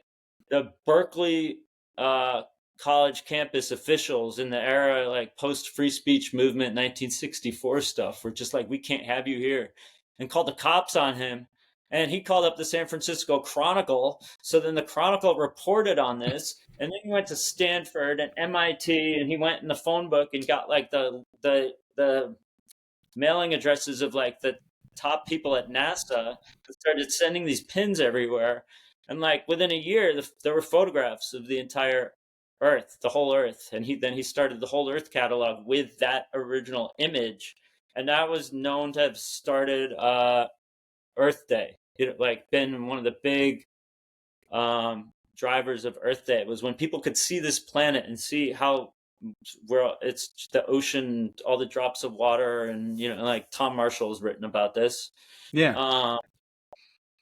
the Berkeley college campus officials in the era, like post free speech movement 1964 stuff, were just like, we can't have you here, and called the cops on him. And he called up the San Francisco Chronicle. So then the Chronicle reported on this, and then he went to Stanford and MIT, and he went in the phone book and got like the mailing addresses of like the top people at NASA, and started sending these pins everywhere. And like within a year, there were photographs of the entire Earth, the whole Earth. And he started the whole Earth catalog with that original image. And that was known to have started Earth Day. It like been one of the big drivers of Earth Day. It was when people could see this planet and see how it's the ocean, all the drops of water, and like Tom Marshall has written about this. Yeah.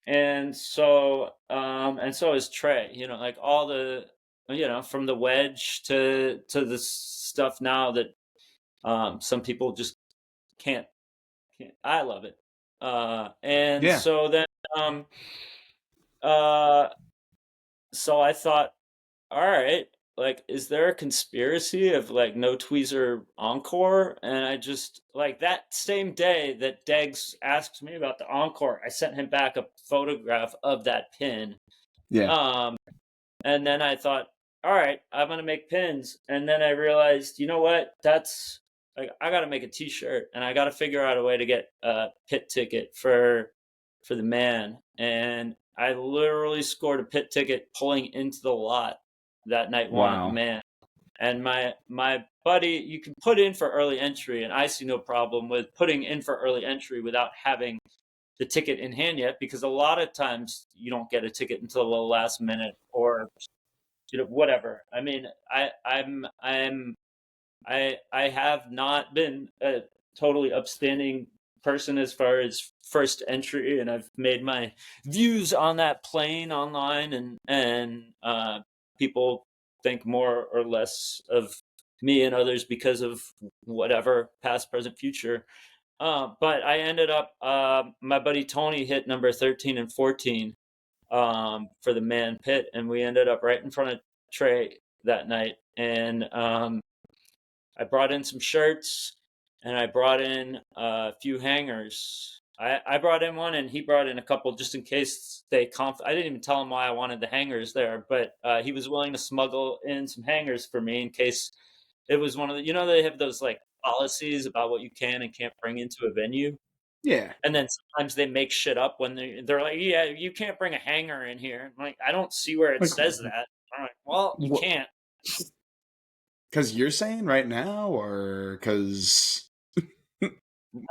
And so is Trey. Like all the from the wedge to the stuff now that some people just can't. I love it. So then so I thought, all right, like, is there a conspiracy of like no Tweezer Encore? And I just like that same day that Deggs asked me about the Encore, I sent him back a photograph of that pin. Yeah. And then I thought, all right, I'm gonna make pins. And then I realized, you know what? That's like, I gotta make a T-shirt, and I gotta figure out a way to get a pit ticket for the man. And I literally scored a pit ticket pulling into the lot that night one at the man. And my buddy, you can put in for early entry, and I see no problem with putting in for early entry without having the ticket in hand yet, because a lot of times you don't get a ticket until the last minute, or whatever. I mean, I have not been a totally upstanding person as far as first entry, and I've made my views on that plane online, and people think more or less of me and others because of whatever past, present, future. But I ended up, my buddy Tony hit number 13 and 14 for the man pit, and we ended up right in front of Trey that night. And I brought in some shirts, and I brought in a few hangers. I brought in one, and he brought in a couple just in case I didn't even tell him why I wanted the hangers there, but he was willing to smuggle in some hangers for me in case it was one of the, they have those like policies about what you can and can't bring into a venue. Yeah. And then sometimes they make shit up when they're like, yeah, you can't bring a hanger in here. I'm like, I don't see where it Like, says that. I'm like, well, you can't. Because you're saying right now, or because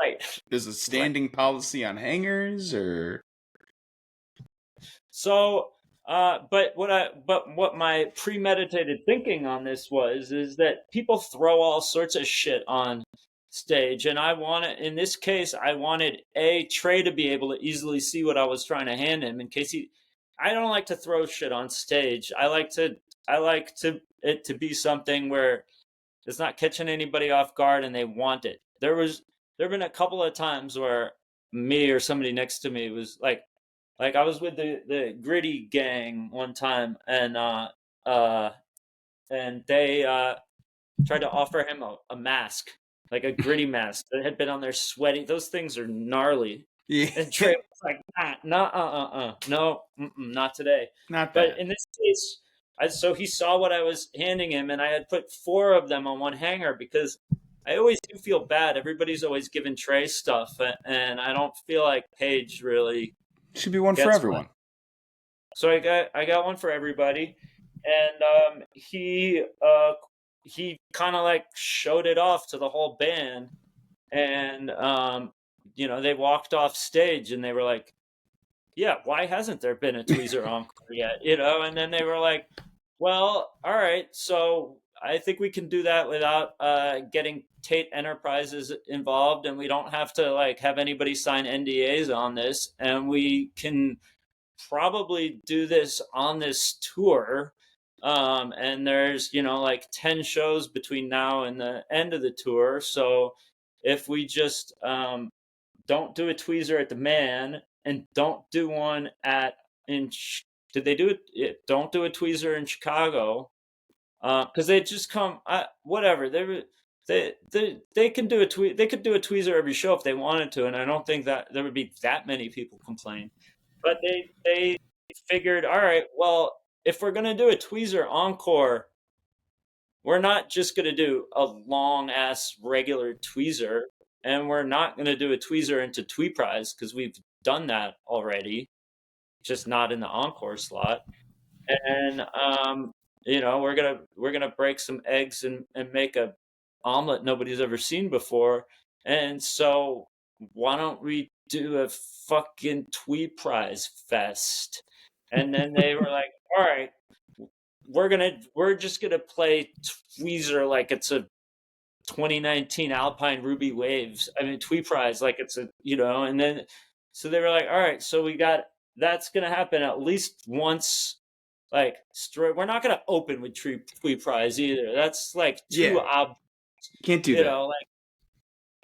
Right. there's a standing policy on hangers, or So, but what my premeditated thinking on this is that people throw all sorts of shit on stage, and in this case, I wanted Trey to be able to easily see what I was trying to hand him in case I don't like to throw shit on stage. I like it to be something where it's not catching anybody off guard and they want it. There have been a couple of times where me or somebody next to me was like I was with the Gritty gang one time, and they tried to offer him a mask, like a Gritty mask that had been on there sweating. Those things are gnarly. yeah, And Trey was like, no, not today. not But that. in this case, so he saw what I was handing him, and I had put 4 of them on one hanger because I always do feel bad. Everybody's always giving Trey stuff, and I don't feel like Paige really Should be one for gets everyone. one. So I got one for everybody, and he kind of like showed it off to the whole band, and they walked off stage and they were like, yeah, why hasn't there been a Tweezer Encore yet? And then they were like, well, all right, so I think we can do that without getting Tate Enterprises involved, and we don't have to like have anybody sign NDAs on this, and we can probably do this on this tour. And there's like 10 shows between now and the end of the tour, so if we just don't do a tweezer at the Man and don't do one did they do it? Don't do a tweezer in Chicago, because they just come whatever they can do they could do a tweezer every show if they wanted to, and I don't think that there would be that many people complain. But they figured, all right, well, if we're gonna do a Tweezer Encore, we're not just gonna do a long ass regular Tweezer, and we're not gonna do a Tweezer into Tweeprise because we've done that already, just not in the Encore slot. And we're gonna break some eggs and make a omelet nobody's ever seen before. And so why don't we do a fucking Tweeprise fest? And then they were like, all right, we're just gonna play Tweezer like it's a 2019 Alpine Ruby Waves. I mean Tweeprise like it's a and then so they were like, all right, so that's gonna happen at least once. Like we're not gonna open with Tweeprise either. That's like too obvious. Can't do that. Like,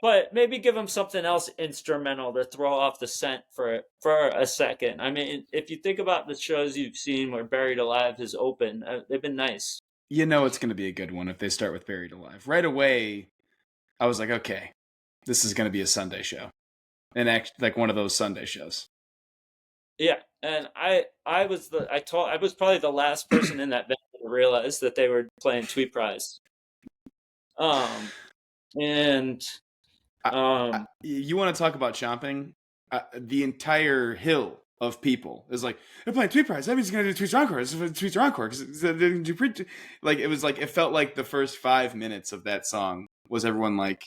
but maybe give them something else instrumental to throw off the scent for a second. I mean, if you think about the shows you've seen where Buried Alive has opened, they've been nice. It's going to be a good one if they start with Buried Alive. Right away, I was like, okay, this is going to be a Sunday show. And like one of those Sunday shows. Yeah, and I was probably the last person in that band to realize that they were playing Tweeprise. And you want to talk about chomping? The entire hill of people is like, they're playing Tweetrise. That means it's going to do Tweezer Encore. It's Tweezer Encore. Like, it was like, it felt like the first 5 minutes of that song was everyone like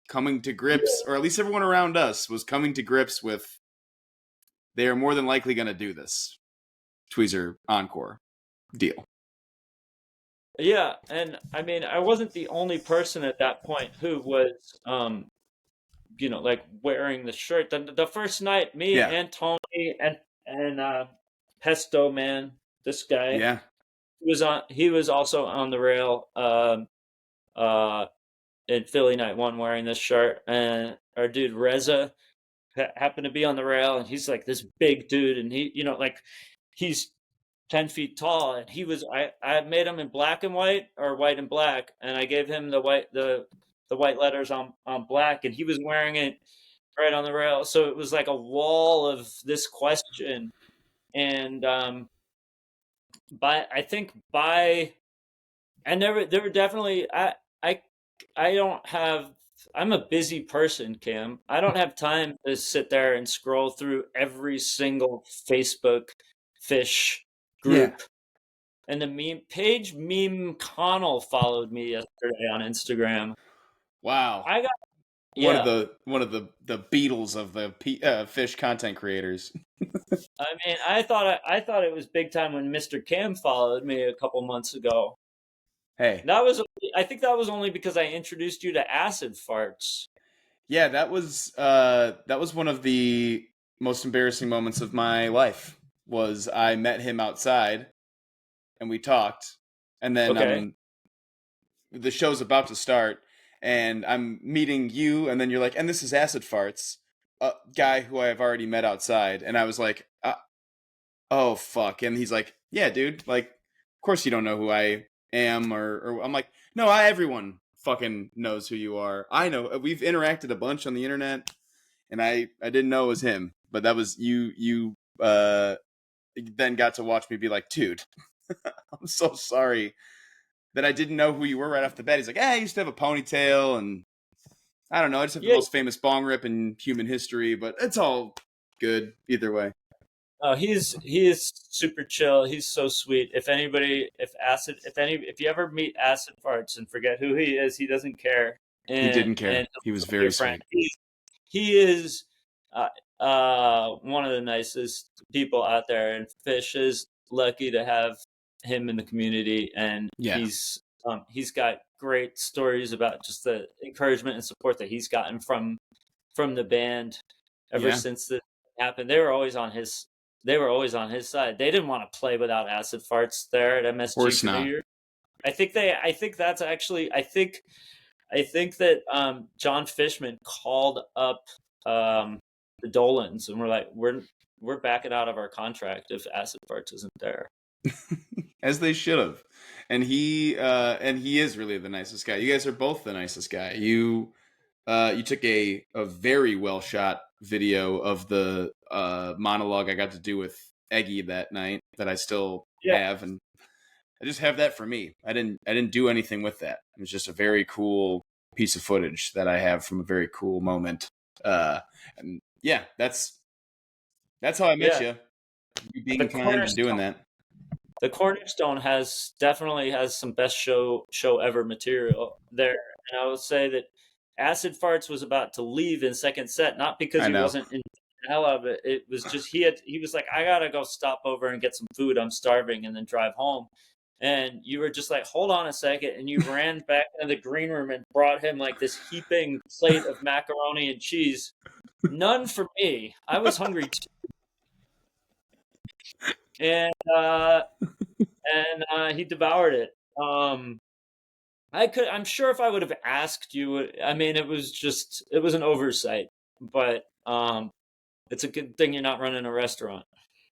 coming to grips, or at least everyone around us was coming to grips with, they are more than likely going to do this Tweezer Encore. deal. Yeah, and I mean, I wasn't the only person at that point who was, like wearing the shirt. The first night, me Yeah. and Tony and Pesto man, this guy, Yeah. he was also on the rail, uh, in Philly night one wearing this shirt, and our dude Reza happened to be on the rail, and he's like this big dude, and he, like he's 10 feet tall, and I made him in black and white or white and black, and I gave him the white letters on black, and he was wearing it right on the rail. So it was like a wall of this question. And and there were definitely I don't have I'm a busy person, Kim. I don't have time to sit there and scroll through every single Facebook fish group. And the meme Connell followed me yesterday on Instagram. Wow. I got one of the Beatles of the fish content creators. I mean, I thought it was big time when Mr. Cam followed me a couple months ago. Hey, I think that was only because I introduced you to acid farts. Yeah, that was one of the most embarrassing moments of my life. Was I met him outside, and we talked, and then the show's about to start, and I'm meeting you, and then you're like, and this is Acid Farts, a guy who I have already met outside, and I was like, oh fuck, and he's like, yeah, dude, like, of course you don't know who I am, or I'm like, no, everyone fucking knows who you are. I know, we've interacted a bunch on the internet, and I didn't know it was him, but that was you then got to watch me be like, dude, I'm so sorry that I didn't know who you were right off the bat. He's like, I used to have a ponytail, and I don't know, I just have the most famous bong rip in human history, but it's all good either way. He is super chill. He's so sweet. If you ever meet Acid Farts and forget who he is, he doesn't care. He didn't care. And He was very sweet. He is one of the nicest people out there, and Fish is lucky to have him in the community, and he's got great stories about just the encouragement and support that he's gotten from the band ever since this happened. They were always on his side. They didn't want to play without Acid Farts there at MSG for New Year. I think that John Fishman called up the Dolans, and we're like, we're backing out of our contract if Acid Farts isn't there. As they should have. And he is really the nicest guy. You guys are both the nicest guy. You took a very well shot video of the monologue I got to do with Eggy that night that I still have, and I just have that for me. I didn't do anything with that. It was just a very cool piece of footage that I have from a very cool moment. And yeah, that's how I met you. You being kind and doing that. The Cornerstone definitely has some best show ever material there, and I would say that Acid Farts was about to leave in second set, not because he wasn't in the hell of it. It was just he was like, I gotta go stop over and get some food. I'm starving, and then drive home. And you were just like, hold on a second, and you ran back into the green room and brought him like this heaping plate of macaroni and cheese. None for me. I was hungry too. And he devoured it. I'm sure if I would have asked you, I mean, it was an oversight, but it's a good thing you're not running a restaurant.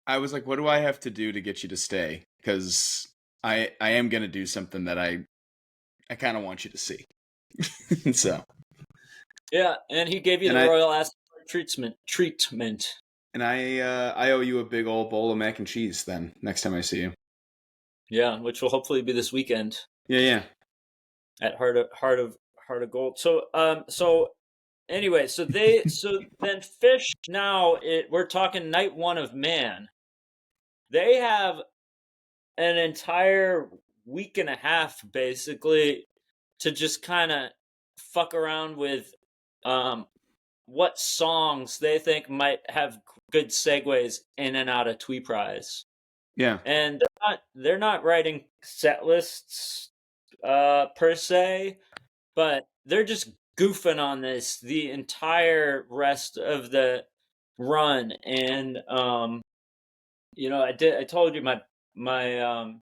I was like, what do I have to do to get you to stay? Because I am going to do something that I kind of want you to see. So. Yeah, and he gave you the royal acid treatment. And I owe you a big old bowl of mac and cheese then next time I see you. Yeah, which will hopefully be this weekend. Yeah. At Heart of Gold. So anyway, so then Fish now we're talking night one of Man. They have an entire week and a half basically to just kind of fuck around with what songs they think might have good segues in and out of Tweeprize. Yeah. and they're not writing set lists per se, but they're just goofing on this the entire rest of the run. And I told you my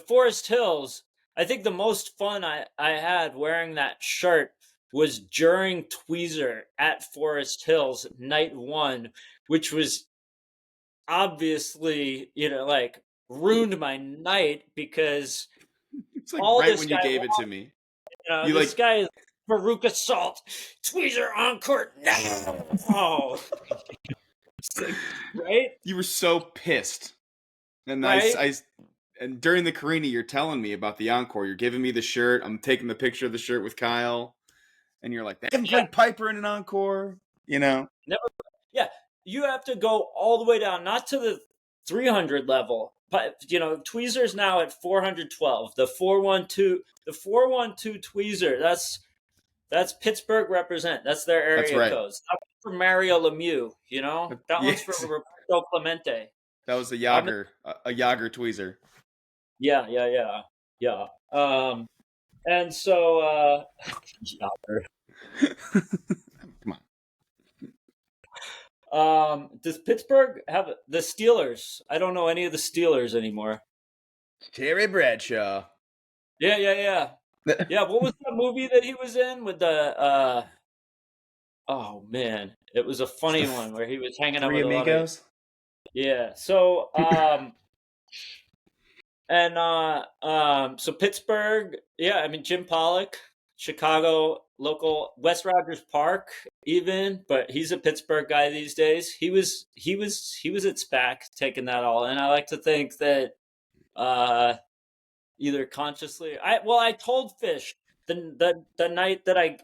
Forest Hills. I think the most fun I had wearing that shirt was during Tweezer at Forest Hills night one, which was obviously, like ruined my night because It's like all right this when you guy gave it wants, to me. You this like guy is Veruca Salt, Tweezer Encore. No, oh, right, you were so pissed. And right. and during the Carini, you're telling me about the encore. You're giving me the shirt. I'm taking the picture of the shirt with Kyle. And you're like, they haven't Yeah, played Piper in an encore. You know? never. Yeah, you have to go all the way down, not to the 300 level. But Tweezer's now at 412. The 412 Tweezer. That's Pittsburgh represent. That's their That's area right. codes. That one's for Mario Lemieux. That one's for Yes. Roberto Clemente. That was a Yager tweezer. Yeah, yeah, yeah, yeah. And so Come does Pittsburgh have the Steelers? I don't know any of the Steelers anymore. Terry Bradshaw. Yeah, yeah, yeah. Yeah, what was that movie that he was in with the oh man, it was a funny one where he was hanging out Three with a lot of Amigos? yeah. So so Pittsburgh, yeah, I mean Jim Pollock, Chicago local, West Rogers Park even, but he's a Pittsburgh guy these days. He was at SPAC taking that all in. I like to think that either consciously I told Fish the night that I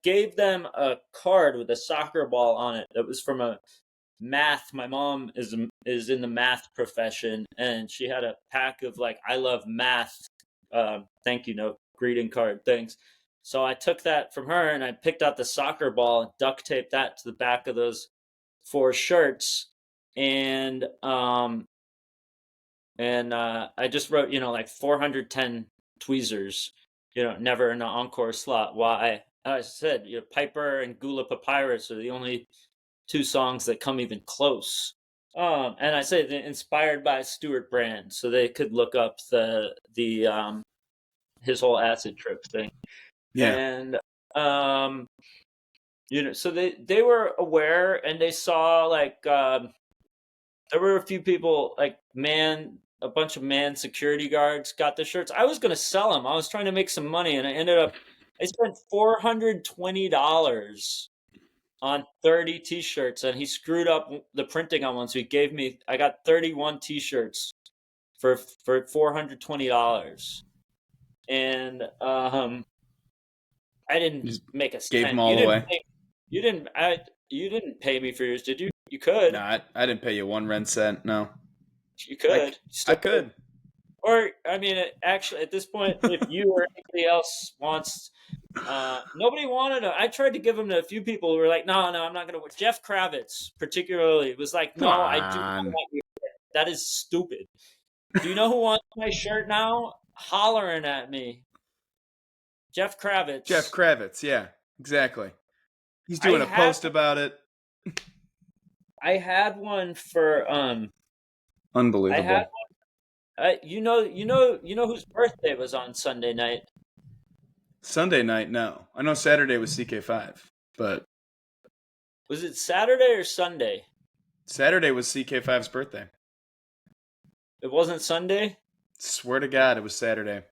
gave them a card with a soccer ball on it that was from a math. My mom is in the math profession, and she had a pack of like I love math thank you note greeting card things. So I took that from her and I picked out the soccer ball and duct taped that to the back of those four shirts. And I just wrote, like 410 tweezers, never in an encore slot. Why? I said, Piper and Gula Papyrus are the only two songs that come even close. And I say they're inspired by Stuart Brand, so they could look up the his whole acid trip thing. Yeah. And so they were aware, and they saw like there were a few people like a bunch of security guards got the shirts. I was going to sell them. I was trying to make some money, and I spent $420 on 30 t-shirts, and he screwed up the printing on one. So I got 31 t-shirts for $420. And I didn't Just make a gave cent. them all away. You didn't pay me for yours, did you? You could. No, I didn't pay you 1 rent cent. No. You could. I could. Or, I mean, actually, at this point, if you or anybody else wants, nobody wanted it. I tried to give them to a few people who were like, no, I'm not going to. Jeff Kravitz, particularly, was like, no, I do not want your shirt. That is stupid. Do you know who wants my shirt now? Hollering at me. Jeff Kravitz. Jeff Kravitz, yeah, exactly. He's doing a post about it. I had one for Unbelievable. I had one. You know whose birthday was on Sunday night? Sunday night, no. I know Saturday was CK5, but was it Saturday or Sunday? Saturday was CK5's birthday. It wasn't Sunday? Swear to God, it was Saturday.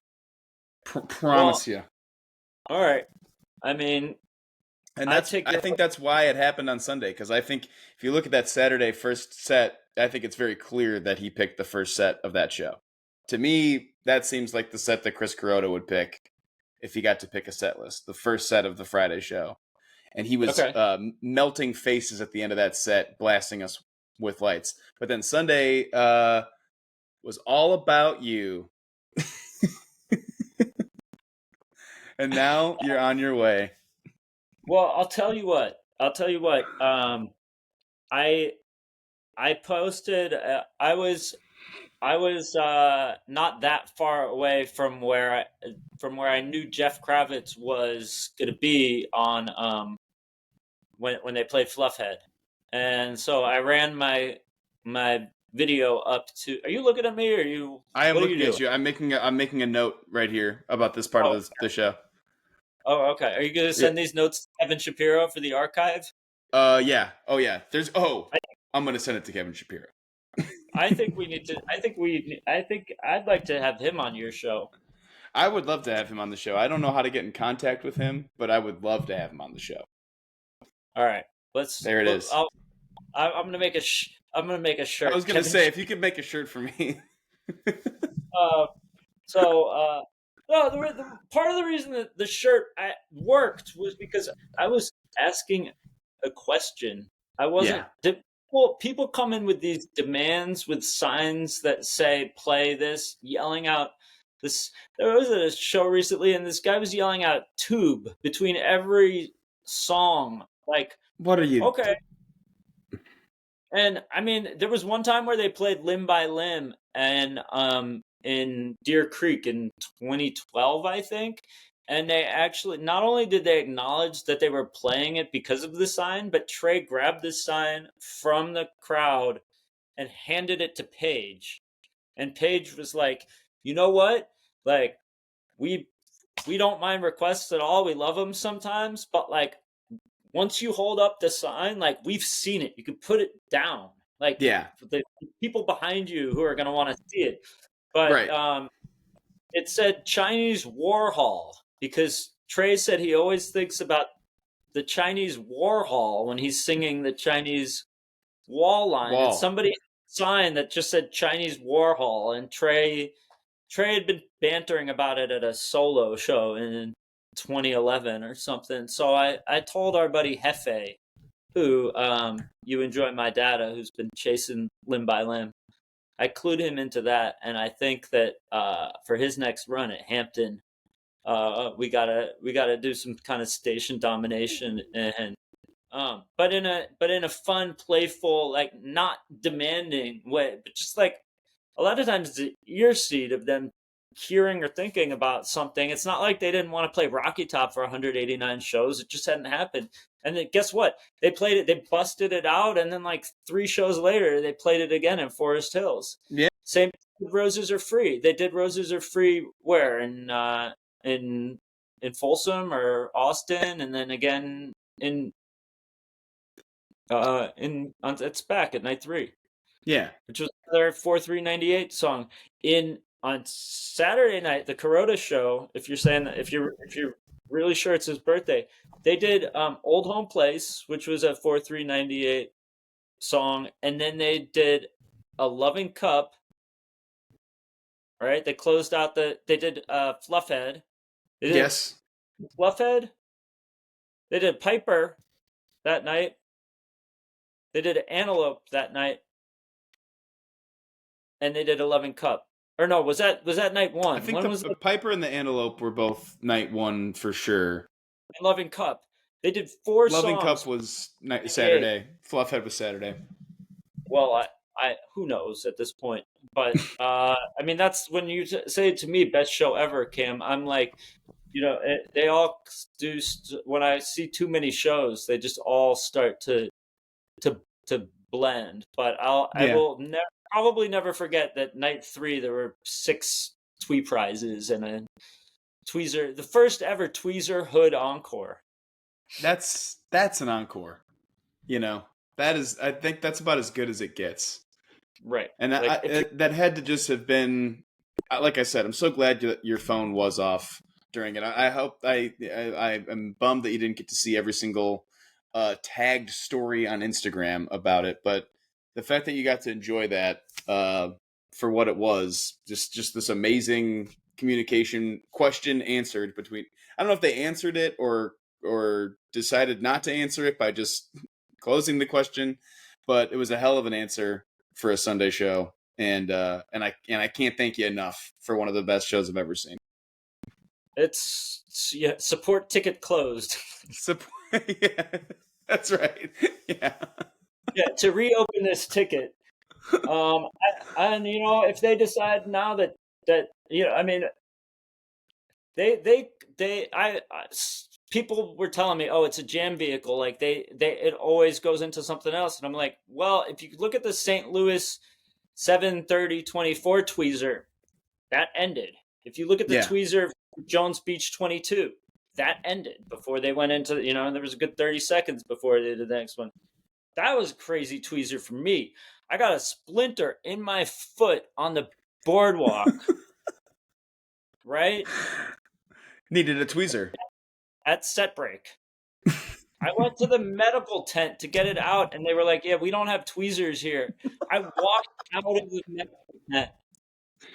Promise you. All right. I mean, and I think that's why it happened on Sunday, because I think if you look at that Saturday first set, I think it's very clear that he picked the first set of that show. To me, that seems like the set that Chris Kuroda would pick if he got to pick a set list, the first set of the Friday show. And he was melting faces at the end of that set, blasting us with lights. But then Sunday was all about you. And now you're on your way. Well, I'll tell you what. I posted. I was I was not that far away from where I knew Jeff Kravitz was going to be on when they played Fluffhead, and so I ran my video up to. Are you looking at me? Or are you? I am What are you looking at doing? you. I'm making a note right here about this part of Oh, the show. oh, okay. Are you going to Yeah. send these notes to Kevin Shapiro for the archive? Yeah. Oh yeah. I'm gonna send it to Kevin Shapiro. I think we need to. I think I'd like to have him on your show. I would love to have him on the show. I don't know how to get in contact with him, but I would love to have him on the show. All right, let's. There it is. I'm gonna make a. I'm gonna make a shirt. I was gonna say, if you could make a shirt for me. Uh, so no, part of the reason that the shirt worked was because I was asking a question. I wasn't. Yeah. People come in with these demands with signs that say "play this," yelling out this. There was a show recently, and this guy was yelling out "tube" between every song. Like, What are you? okay. And I mean, there was one time where they played "Limb by Limb" and in Deer Creek in 2012, I think. And they actually, not only did they acknowledge that they were playing it because of the sign, but Trey grabbed the sign from the crowd and handed it to Paige. And Paige was like, "You know what? Like, we don't mind requests at all. We love them sometimes, but like, once you hold up the sign, like, we've seen it. You can put it down. Like, Yeah. the people behind you who are going to want to see it." But Right. it said Chinese Warhol because Trey said he always thinks about the Chinese Warhol when he's singing the Chinese wall line. And somebody signed that just said Chinese Warhol, and Trey had been bantering about it at a solo show in 2011 or something. So I told our buddy Hefe, who you enjoy my data, who's been chasing Limb by Limb. I clued him into that, and I think that for his next run at Hampton, we gotta do some kind of station domination, and but in a fun, playful, like, not demanding way, but just like a lot of times the ear seed of them hearing or thinking about something. It's not like they didn't want to play Rocky Top for 189 shows. It just hadn't happened. And then guess what? They played it. They busted it out, and then like 3 shows later, they played it again in Forest Hills. Yeah. Same with Roses Are Free. They did Roses Are Free where in Folsom or Austin, and then again at SPAC at night 3. Yeah. Which was their 4/3/98 song. On Saturday night, the Kuroda show, if you're really sure it's his birthday, they did Old Home Place, which was a 4/3/98 song, and then they did A Loving Cup. Right? They closed out they did Fluffhead. Yes. Fluffhead. They did Piper that night. They did Antelope that night. And they did a Loving Cup. Or no, was that night 1? I think the Piper and the Antelope were both night 1 for sure. And Loving Cup. They did 4 songs. Loving Cup was Saturday. Fluffhead was Saturday. Well, I who knows at this point. But I mean, that's when you say to me best show ever, Cam. I'm like, they all do. When I see too many shows, they just all start to blend. But I will probably never forget that night 3 there were 6 Twee prizes and a Tweezer, the first ever Tweezer Hood Encore. That's an encore. I think that's about as good as it gets. Right. And that had to just have been, like I said, I'm so glad that your phone was off during it. I hope I'm bummed that you didn't get to see every single tagged story on Instagram about it, but the fact that you got to enjoy that for what it was, just this amazing communication, question answered between. I don't know if they answered it or decided not to answer it by just closing the question, but it was a hell of an answer for a Sunday show, and I can't thank you enough for one of the best shows I've ever seen. It's support ticket closed. Yeah, that's right. Yeah. Yeah, to reopen this ticket, And you know, if they decide now that you know, I mean, people were telling me, oh, it's a jam vehicle. Like it always goes into something else. And I'm like, well, if you look at the St. Louis 730-24 tweezer, that ended. If you look at the tweezer Jones Beach 22, that ended before they went into, you know, there was a good 30 seconds before they did the next one. That was a crazy tweezer for me. I got a splinter in my foot on the boardwalk. Right? Needed a tweezer. At set break. I went to the medical tent to get it out, and they were like, yeah, we don't have tweezers here. I walked out of the medical tent.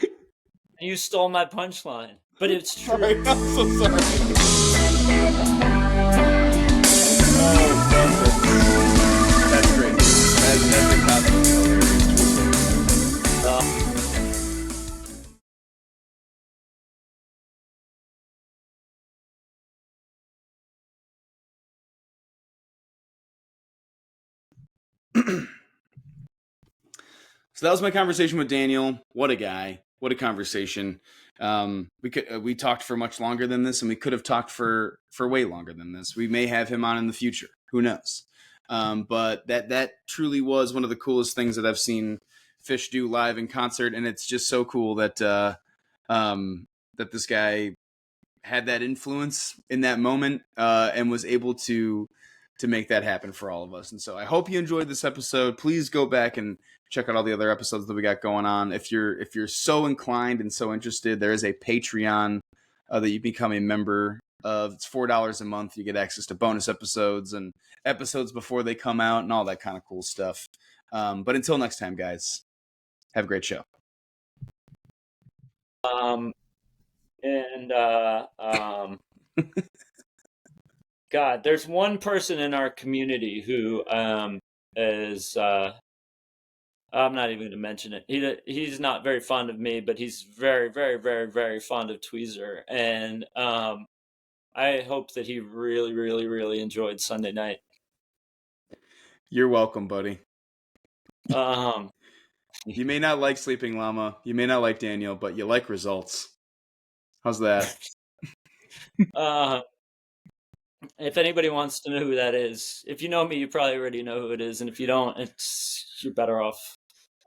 And you stole my punchline. But it's true. Sorry, I'm so sorry. That's great. That's a cosmic hilarious. So that was my conversation with Daniel. What a guy. What a conversation. We talked for much longer than this, and we could have talked for way longer than this. We may have him on in the future. Who knows? But that truly was one of the coolest things that I've seen Fish do live in concert, and it's just so cool that that this guy had that influence in that moment and was able to make that happen for all of us. And so I hope you enjoyed this episode. Please go back and check out all the other episodes that we got going on. If you're so inclined and so interested, there is a Patreon that you become a member of. It's $4 a month. You get access to bonus episodes and episodes before they come out and all that kind of cool stuff. But until next time, guys, have a great show. God, there's one person in our community who is I'm not even going to mention it. He's not very fond of me, but he's very, very, very, very fond of Tweezer, and I hope that he really, really, really enjoyed Sunday night. You're welcome, buddy. You may not like Sleeping Llama, you may not like Daniel, but you like results. How's that? If anybody wants to know who that is, if you know me, you probably already know who it is, and if you don't, you're better off.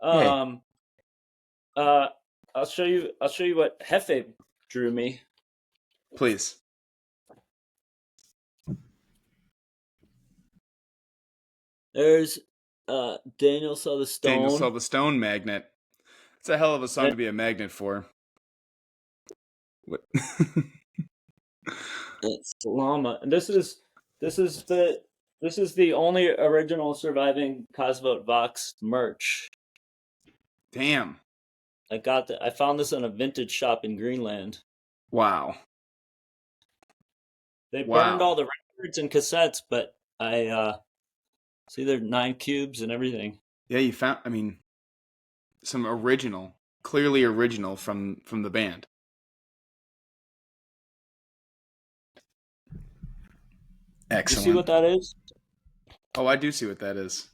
I'll show you what Hefe drew me. Please. There's Daniel Saw the Stone. Daniel Saw the Stone magnet. It's a hell of a song to be a magnet for. What? It's Llama, and this is the only original surviving Cosvote Vox merch. Damn. I found this in a vintage shop in Greenland. Wow. They burned all the records and cassettes, but I see there 9 cubes and everything. Yeah, you found, I mean, some original, clearly original from the band. Excellent. You see what that is? Oh, I do see what that is.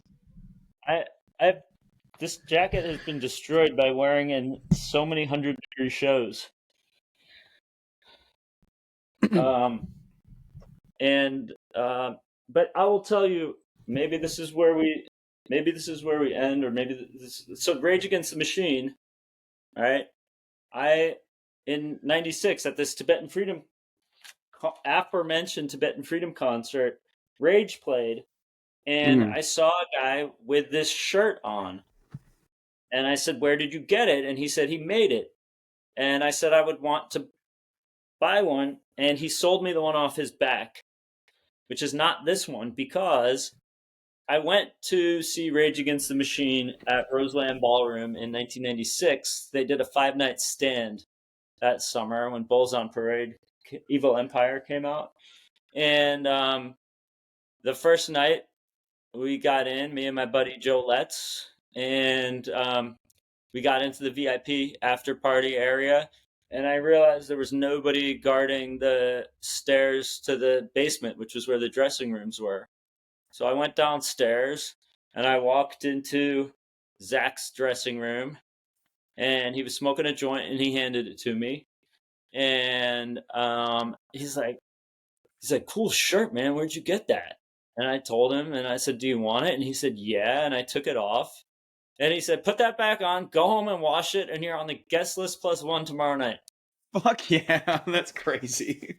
This jacket has been destroyed by wearing in so many 100-degree shows. But I will tell you, maybe this is where we end, or maybe so Rage Against the Machine, right? In '96 at this Tibetan Freedom, aforementioned Tibetan Freedom concert, Rage played, and I saw a guy with this shirt on, and I said, "Where did you get it?" And he said he made it, and I said I would want to buy one, and he sold me the one off his back, which is not this one, because I went to see Rage Against the Machine at Roseland Ballroom in 1996. They did a 5-night stand that summer when Bulls on Parade, Evil Empire came out. And the first night we got in, me and my buddy Joe Letts, and we got into the VIP after party area. And I realized there was nobody guarding the stairs to the basement, which was where the dressing rooms were. So I went downstairs and I walked into Zach's dressing room, and he was smoking a joint, and he handed it to me. And he's like, cool shirt, man. Where'd you get that? And I told him, and I said, do you want it? And he said, yeah. And I took it off. And he said, put that back on, go home and wash it, and you're on the guest list +1 tomorrow night. Fuck yeah, that's crazy.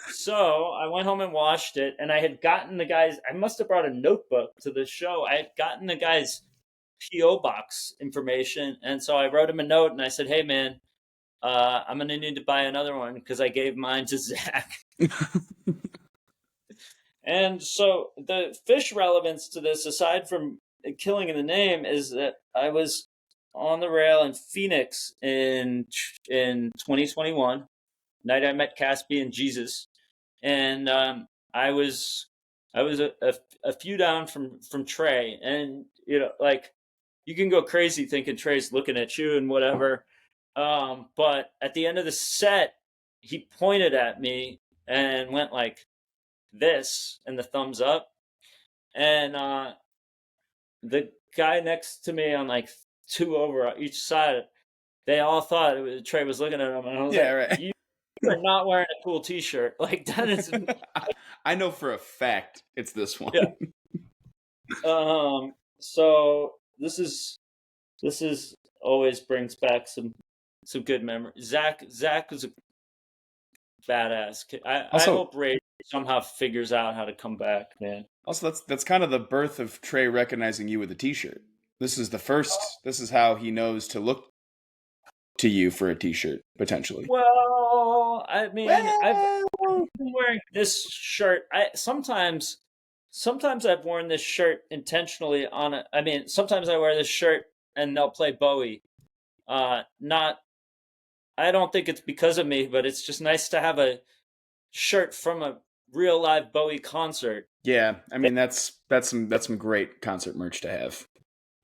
So I went home and washed it, and I had gotten the guys, I must have brought a notebook to the show. I had gotten the guy's P.O. box information, and so I wrote him a note, and I said, hey, man, I'm going to need to buy another one because I gave mine to Zach. And so the fish relevance to this, aside from killing in the name, is that I was on the rail in Phoenix in 2021. Night I met Caspi and Jesus, and I was a few down from Trey, and like you can go crazy thinking Trey's looking at you and whatever, but at the end of the set, he pointed at me and went like this and the thumbs up, and the guy next to me on like 2 over each side, they all thought Trey was looking at him, and I was right. you are not wearing a cool t-shirt. Like that is I know for a fact it's this one. Yeah. So this is always brings back some good memories. Zach was a badass kid. I hope Ray somehow figures out how to come back, man. Also, that's kind of the birth of Trey recognizing you with a t-shirt. This is the first. This is how he knows to look to you for a t-shirt, potentially. Well, I mean, I've been wearing this shirt. Sometimes I've worn this shirt intentionally sometimes I wear this shirt and they'll play Bowie. I don't think it's because of me, but it's just nice to have a shirt from a real live Bowie concert. Yeah, I mean that's some great concert merch to have.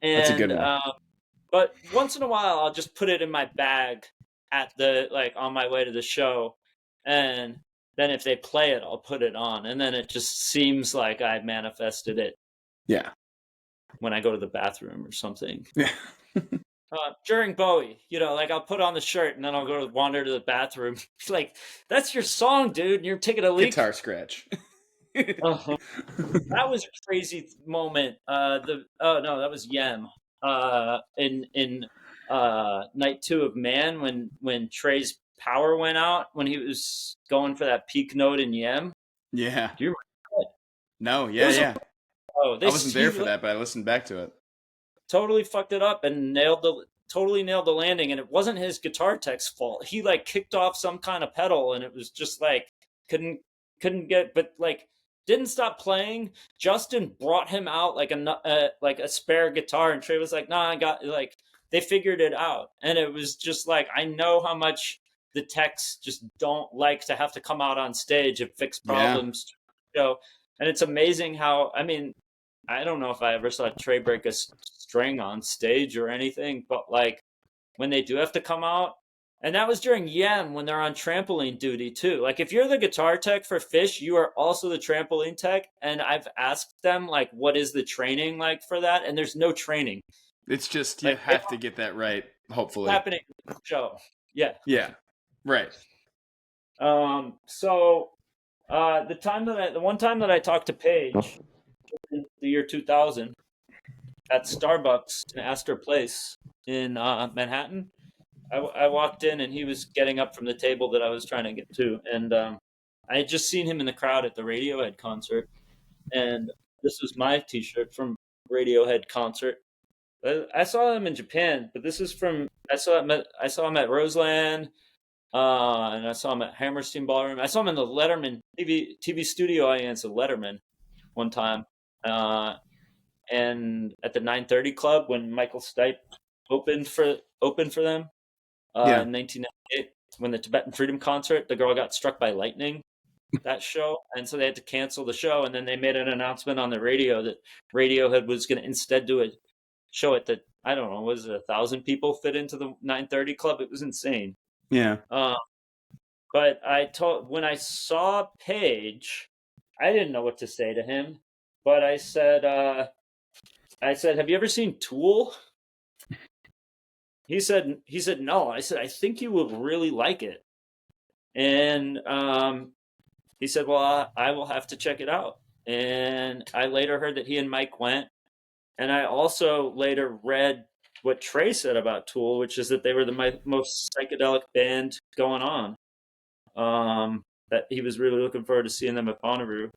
And, that's a good one. But once in a while, I'll just put it in my bag at on my way to the show, and then if they play it, I'll put it on, and then it just seems like I manifested it. Yeah. When I go to the bathroom or something. Yeah. During Bowie, I'll put on the shirt and then I'll go wander to the bathroom. Like, that's your song, dude, and you're taking a leak. Guitar scratch. That was a crazy moment. That was Yem. In night 2 of Man, when Trey's power went out, when he was going for that peak note in Yem. Yeah. Do you remember that? No, yeah. I wasn't there for that, but I listened back to it. Totally fucked it up and totally nailed the landing, and it wasn't his guitar tech's fault. He kicked off some kind of pedal, and it was just couldn't get, but didn't stop playing. Justin brought him out like a spare guitar, and Trey was like, "Nah, I got." They figured it out, and it was just I know how much the techs just don't like to have to come out on stage and fix problems. Yeah. And it's amazing how, I don't know if I ever saw Trey break a string on stage or anything, but when they do have to come out, and that was during Yen when they're on trampoline duty too. If you're the guitar tech for Fish, you are also the trampoline tech. And I've asked them what is the training for that? And there's no training. It's just you have to get that right. Hopefully, happening in the show. Yeah. Yeah. Right. So the one time that I talked to Paige in the year 2000 at Starbucks in Astor Place in Manhattan, I walked in and he was getting up from the table that I was trying to get to, and I had just seen him in the crowd at the Radiohead concert, and this was my t-shirt from Radiohead concert. I saw him in Japan, but this is from I saw him at Roseland, and I saw him at Hammerstein Ballroom. I saw him in the Letterman TV studio audience of Letterman one time, and at the 930 Club when Michael Stipe opened for them in 1998 when the Tibetan Freedom Concert. The girl got struck by lightning that show, and so they had to cancel the show. And then they made an announcement on the radio that Radiohead was going to instead do a show at the, I don't know, was it 1,000 people fit into the 930 Club? It was insane. Yeah. But when I saw Paige, I didn't know what to say to him, but I said, I said, have you ever seen Tool? He said no. I said, I think you will really like it. And he said, well, I will have to check it out. And I later heard that he and Mike went. And I also later read what Trey said about Tool, which is that they were the most psychedelic band going on. That he was really looking forward to seeing them at Bonnaroo.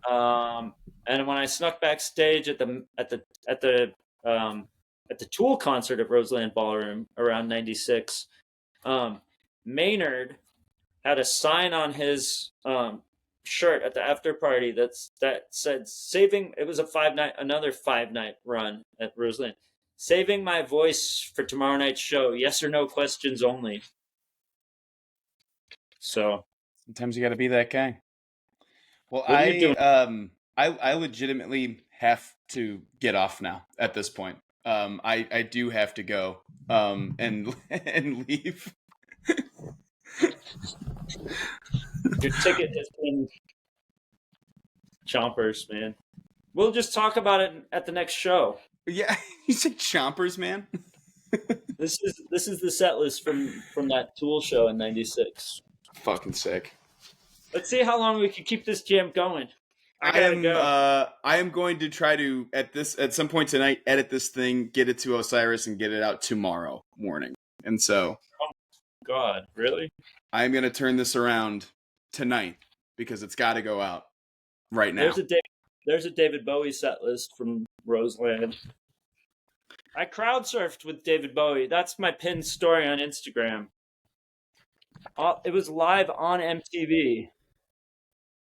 And when I snuck backstage at the Tool concert at Roseland Ballroom around '96, Maynard had a sign on his shirt at the after party that said saving. It was another 5-night run at Roseland. Saving my voice for tomorrow night's show. Yes or no questions only. So sometimes you got to be that guy. Well, what are you doing? I legitimately have to get off now at this point. I do have to go and leave. Your ticket has been chompers, man. We'll just talk about it at the next show. Yeah, you said chompers, man. This is the set list from that Tool show in '96. Fucking sick. Let's see how long we can keep this jam going. I am going to try to at some point tonight edit this thing, get it to Osiris, and get it out tomorrow morning. And so, oh God, really? I'm going to turn this around tonight because it's got to go out right now. There's a David Bowie set list from Roseland. I crowd surfed with David Bowie. That's my pinned story on Instagram. It was live on MTV.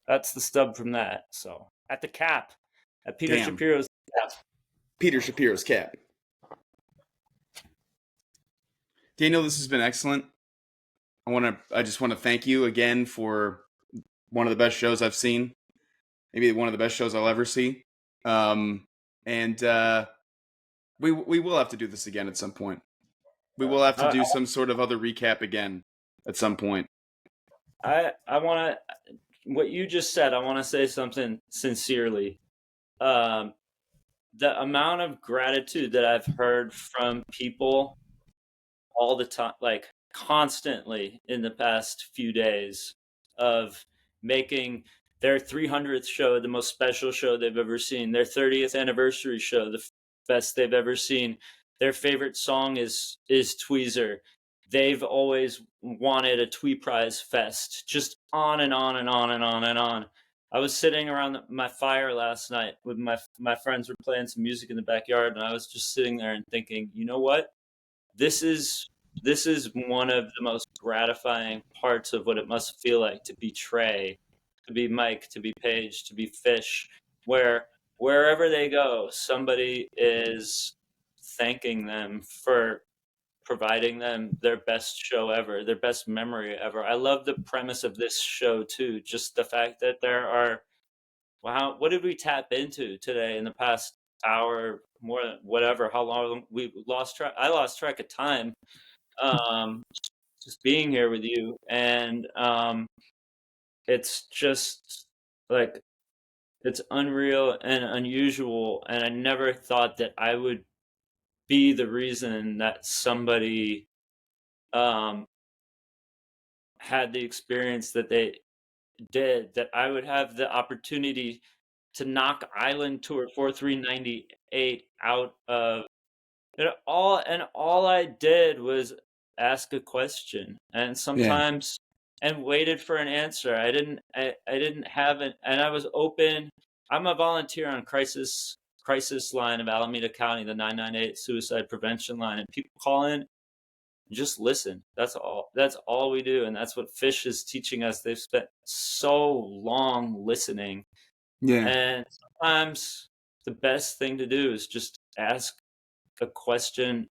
That's the stub from that. So at the Cap, at Peter Shapiro's Cap. Peter Shapiro's Cap. Daniel, this has been excellent. I just want to thank you again for one of the best shows I've seen. Maybe one of the best shows I'll ever see. And we will have to do this again at some point. We will have to do some sort of other recap again at some point. I want to, what you just said, I want to say something sincerely. The amount of gratitude that I've heard from people all the time, like constantly in the past few days, of making their 300th show the most special show they've ever seen, their 30th anniversary show the best they've ever seen, their favorite song is Tweezer, they've always wanted a Tweeprize fest, just on and on and on and on and on. I was sitting around my fire last night with my friends were playing some music in the backyard, and I was just sitting there and thinking, you know what? This is one of the most gratifying parts of what it must feel like to be Trey, to be Mike, to be Paige, to be Fish, where wherever they go, somebody is thanking them for providing them their best show ever, their best memory ever. I love the premise of this show too. Just the fact that there are, wow, what did we tap into today in the past hour, more than whatever, how long we lost track. I lost track of time. Just being here with you. And it's just like, it's unreal and unusual. And I never thought that I would be the reason that somebody had the experience that they did, that I would have the opportunity to knock Island Tour 4398 out of it all. And all I did was ask a question, and sometimes and waited for an answer. I didn't have it, and I was open. I'm a volunteer on crisis line of Alameda County, the 998 suicide prevention line, and people call in, just listen. That's all we do. And that's what Fish is teaching us. They've spent so long listening. Yeah. And sometimes the best thing to do is just ask a question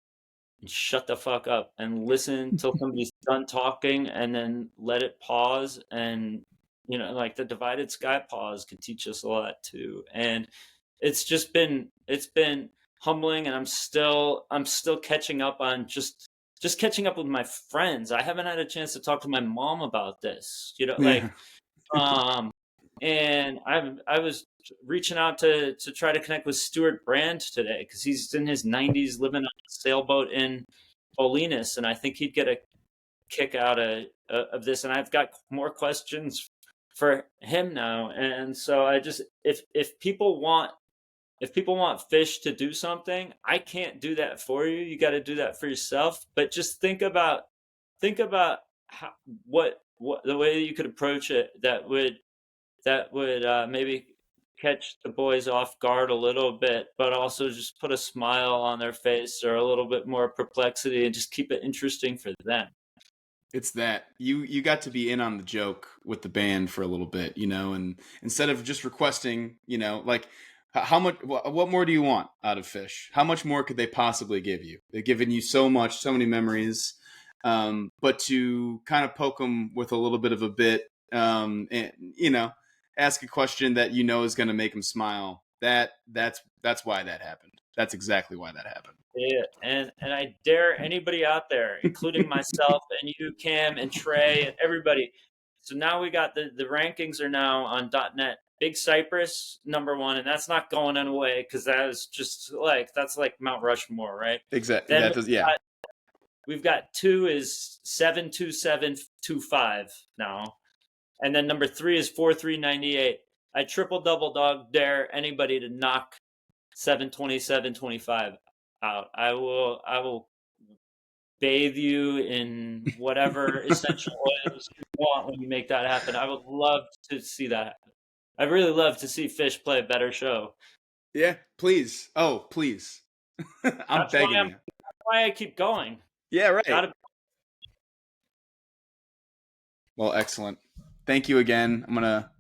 and shut the fuck up and listen till somebody's done talking, and then let it pause. And like the divided sky pause can teach us a lot too. And it's been humbling, and I'm still catching up on just catching up with my friends. I haven't had a chance to talk to my mom about this, and I was reaching out to try to connect with Stuart Brand today because he's in his 90s living on a sailboat in Bolinas, and I think he'd get a kick out of this. And I've got more questions for him now. And so I just, if people want fish to do something, I can't do that for you. You got to do that for yourself. But just think about how, what the way that you could approach it that would maybe catch the boys off guard a little bit, but also just put a smile on their face or a little bit more perplexity and just keep it interesting for them. It's that you got to be in on the joke with the band for a little bit, and instead of just requesting, like how much, what more do you want out of Fish? How much more could they possibly give you? They've given you so much, so many memories, but to kind of poke them with a little bit of a bit, and ask a question that is going to make them smile. That's why that happened. That's exactly why that happened. Yeah, and I dare anybody out there, including myself and you, Cam and Trey and everybody. So now we got the rankings are now on .net. Big Cypress #1, and that's not going away because that is just that's like Mount Rushmore, right? Exactly. Then Yeah. We've got 2 is 72725 now, and then number 3 is 4398. I triple double dog dare anybody to knock 72725 out. I will bathe you in whatever essential oils you want when you make that happen. I would love to see that happen. I'd really love to see Fish play a better show. Yeah, please. Oh, please. I'm begging you. That's why I keep going. Yeah, right. Well, excellent. Thank you again. I'm gonna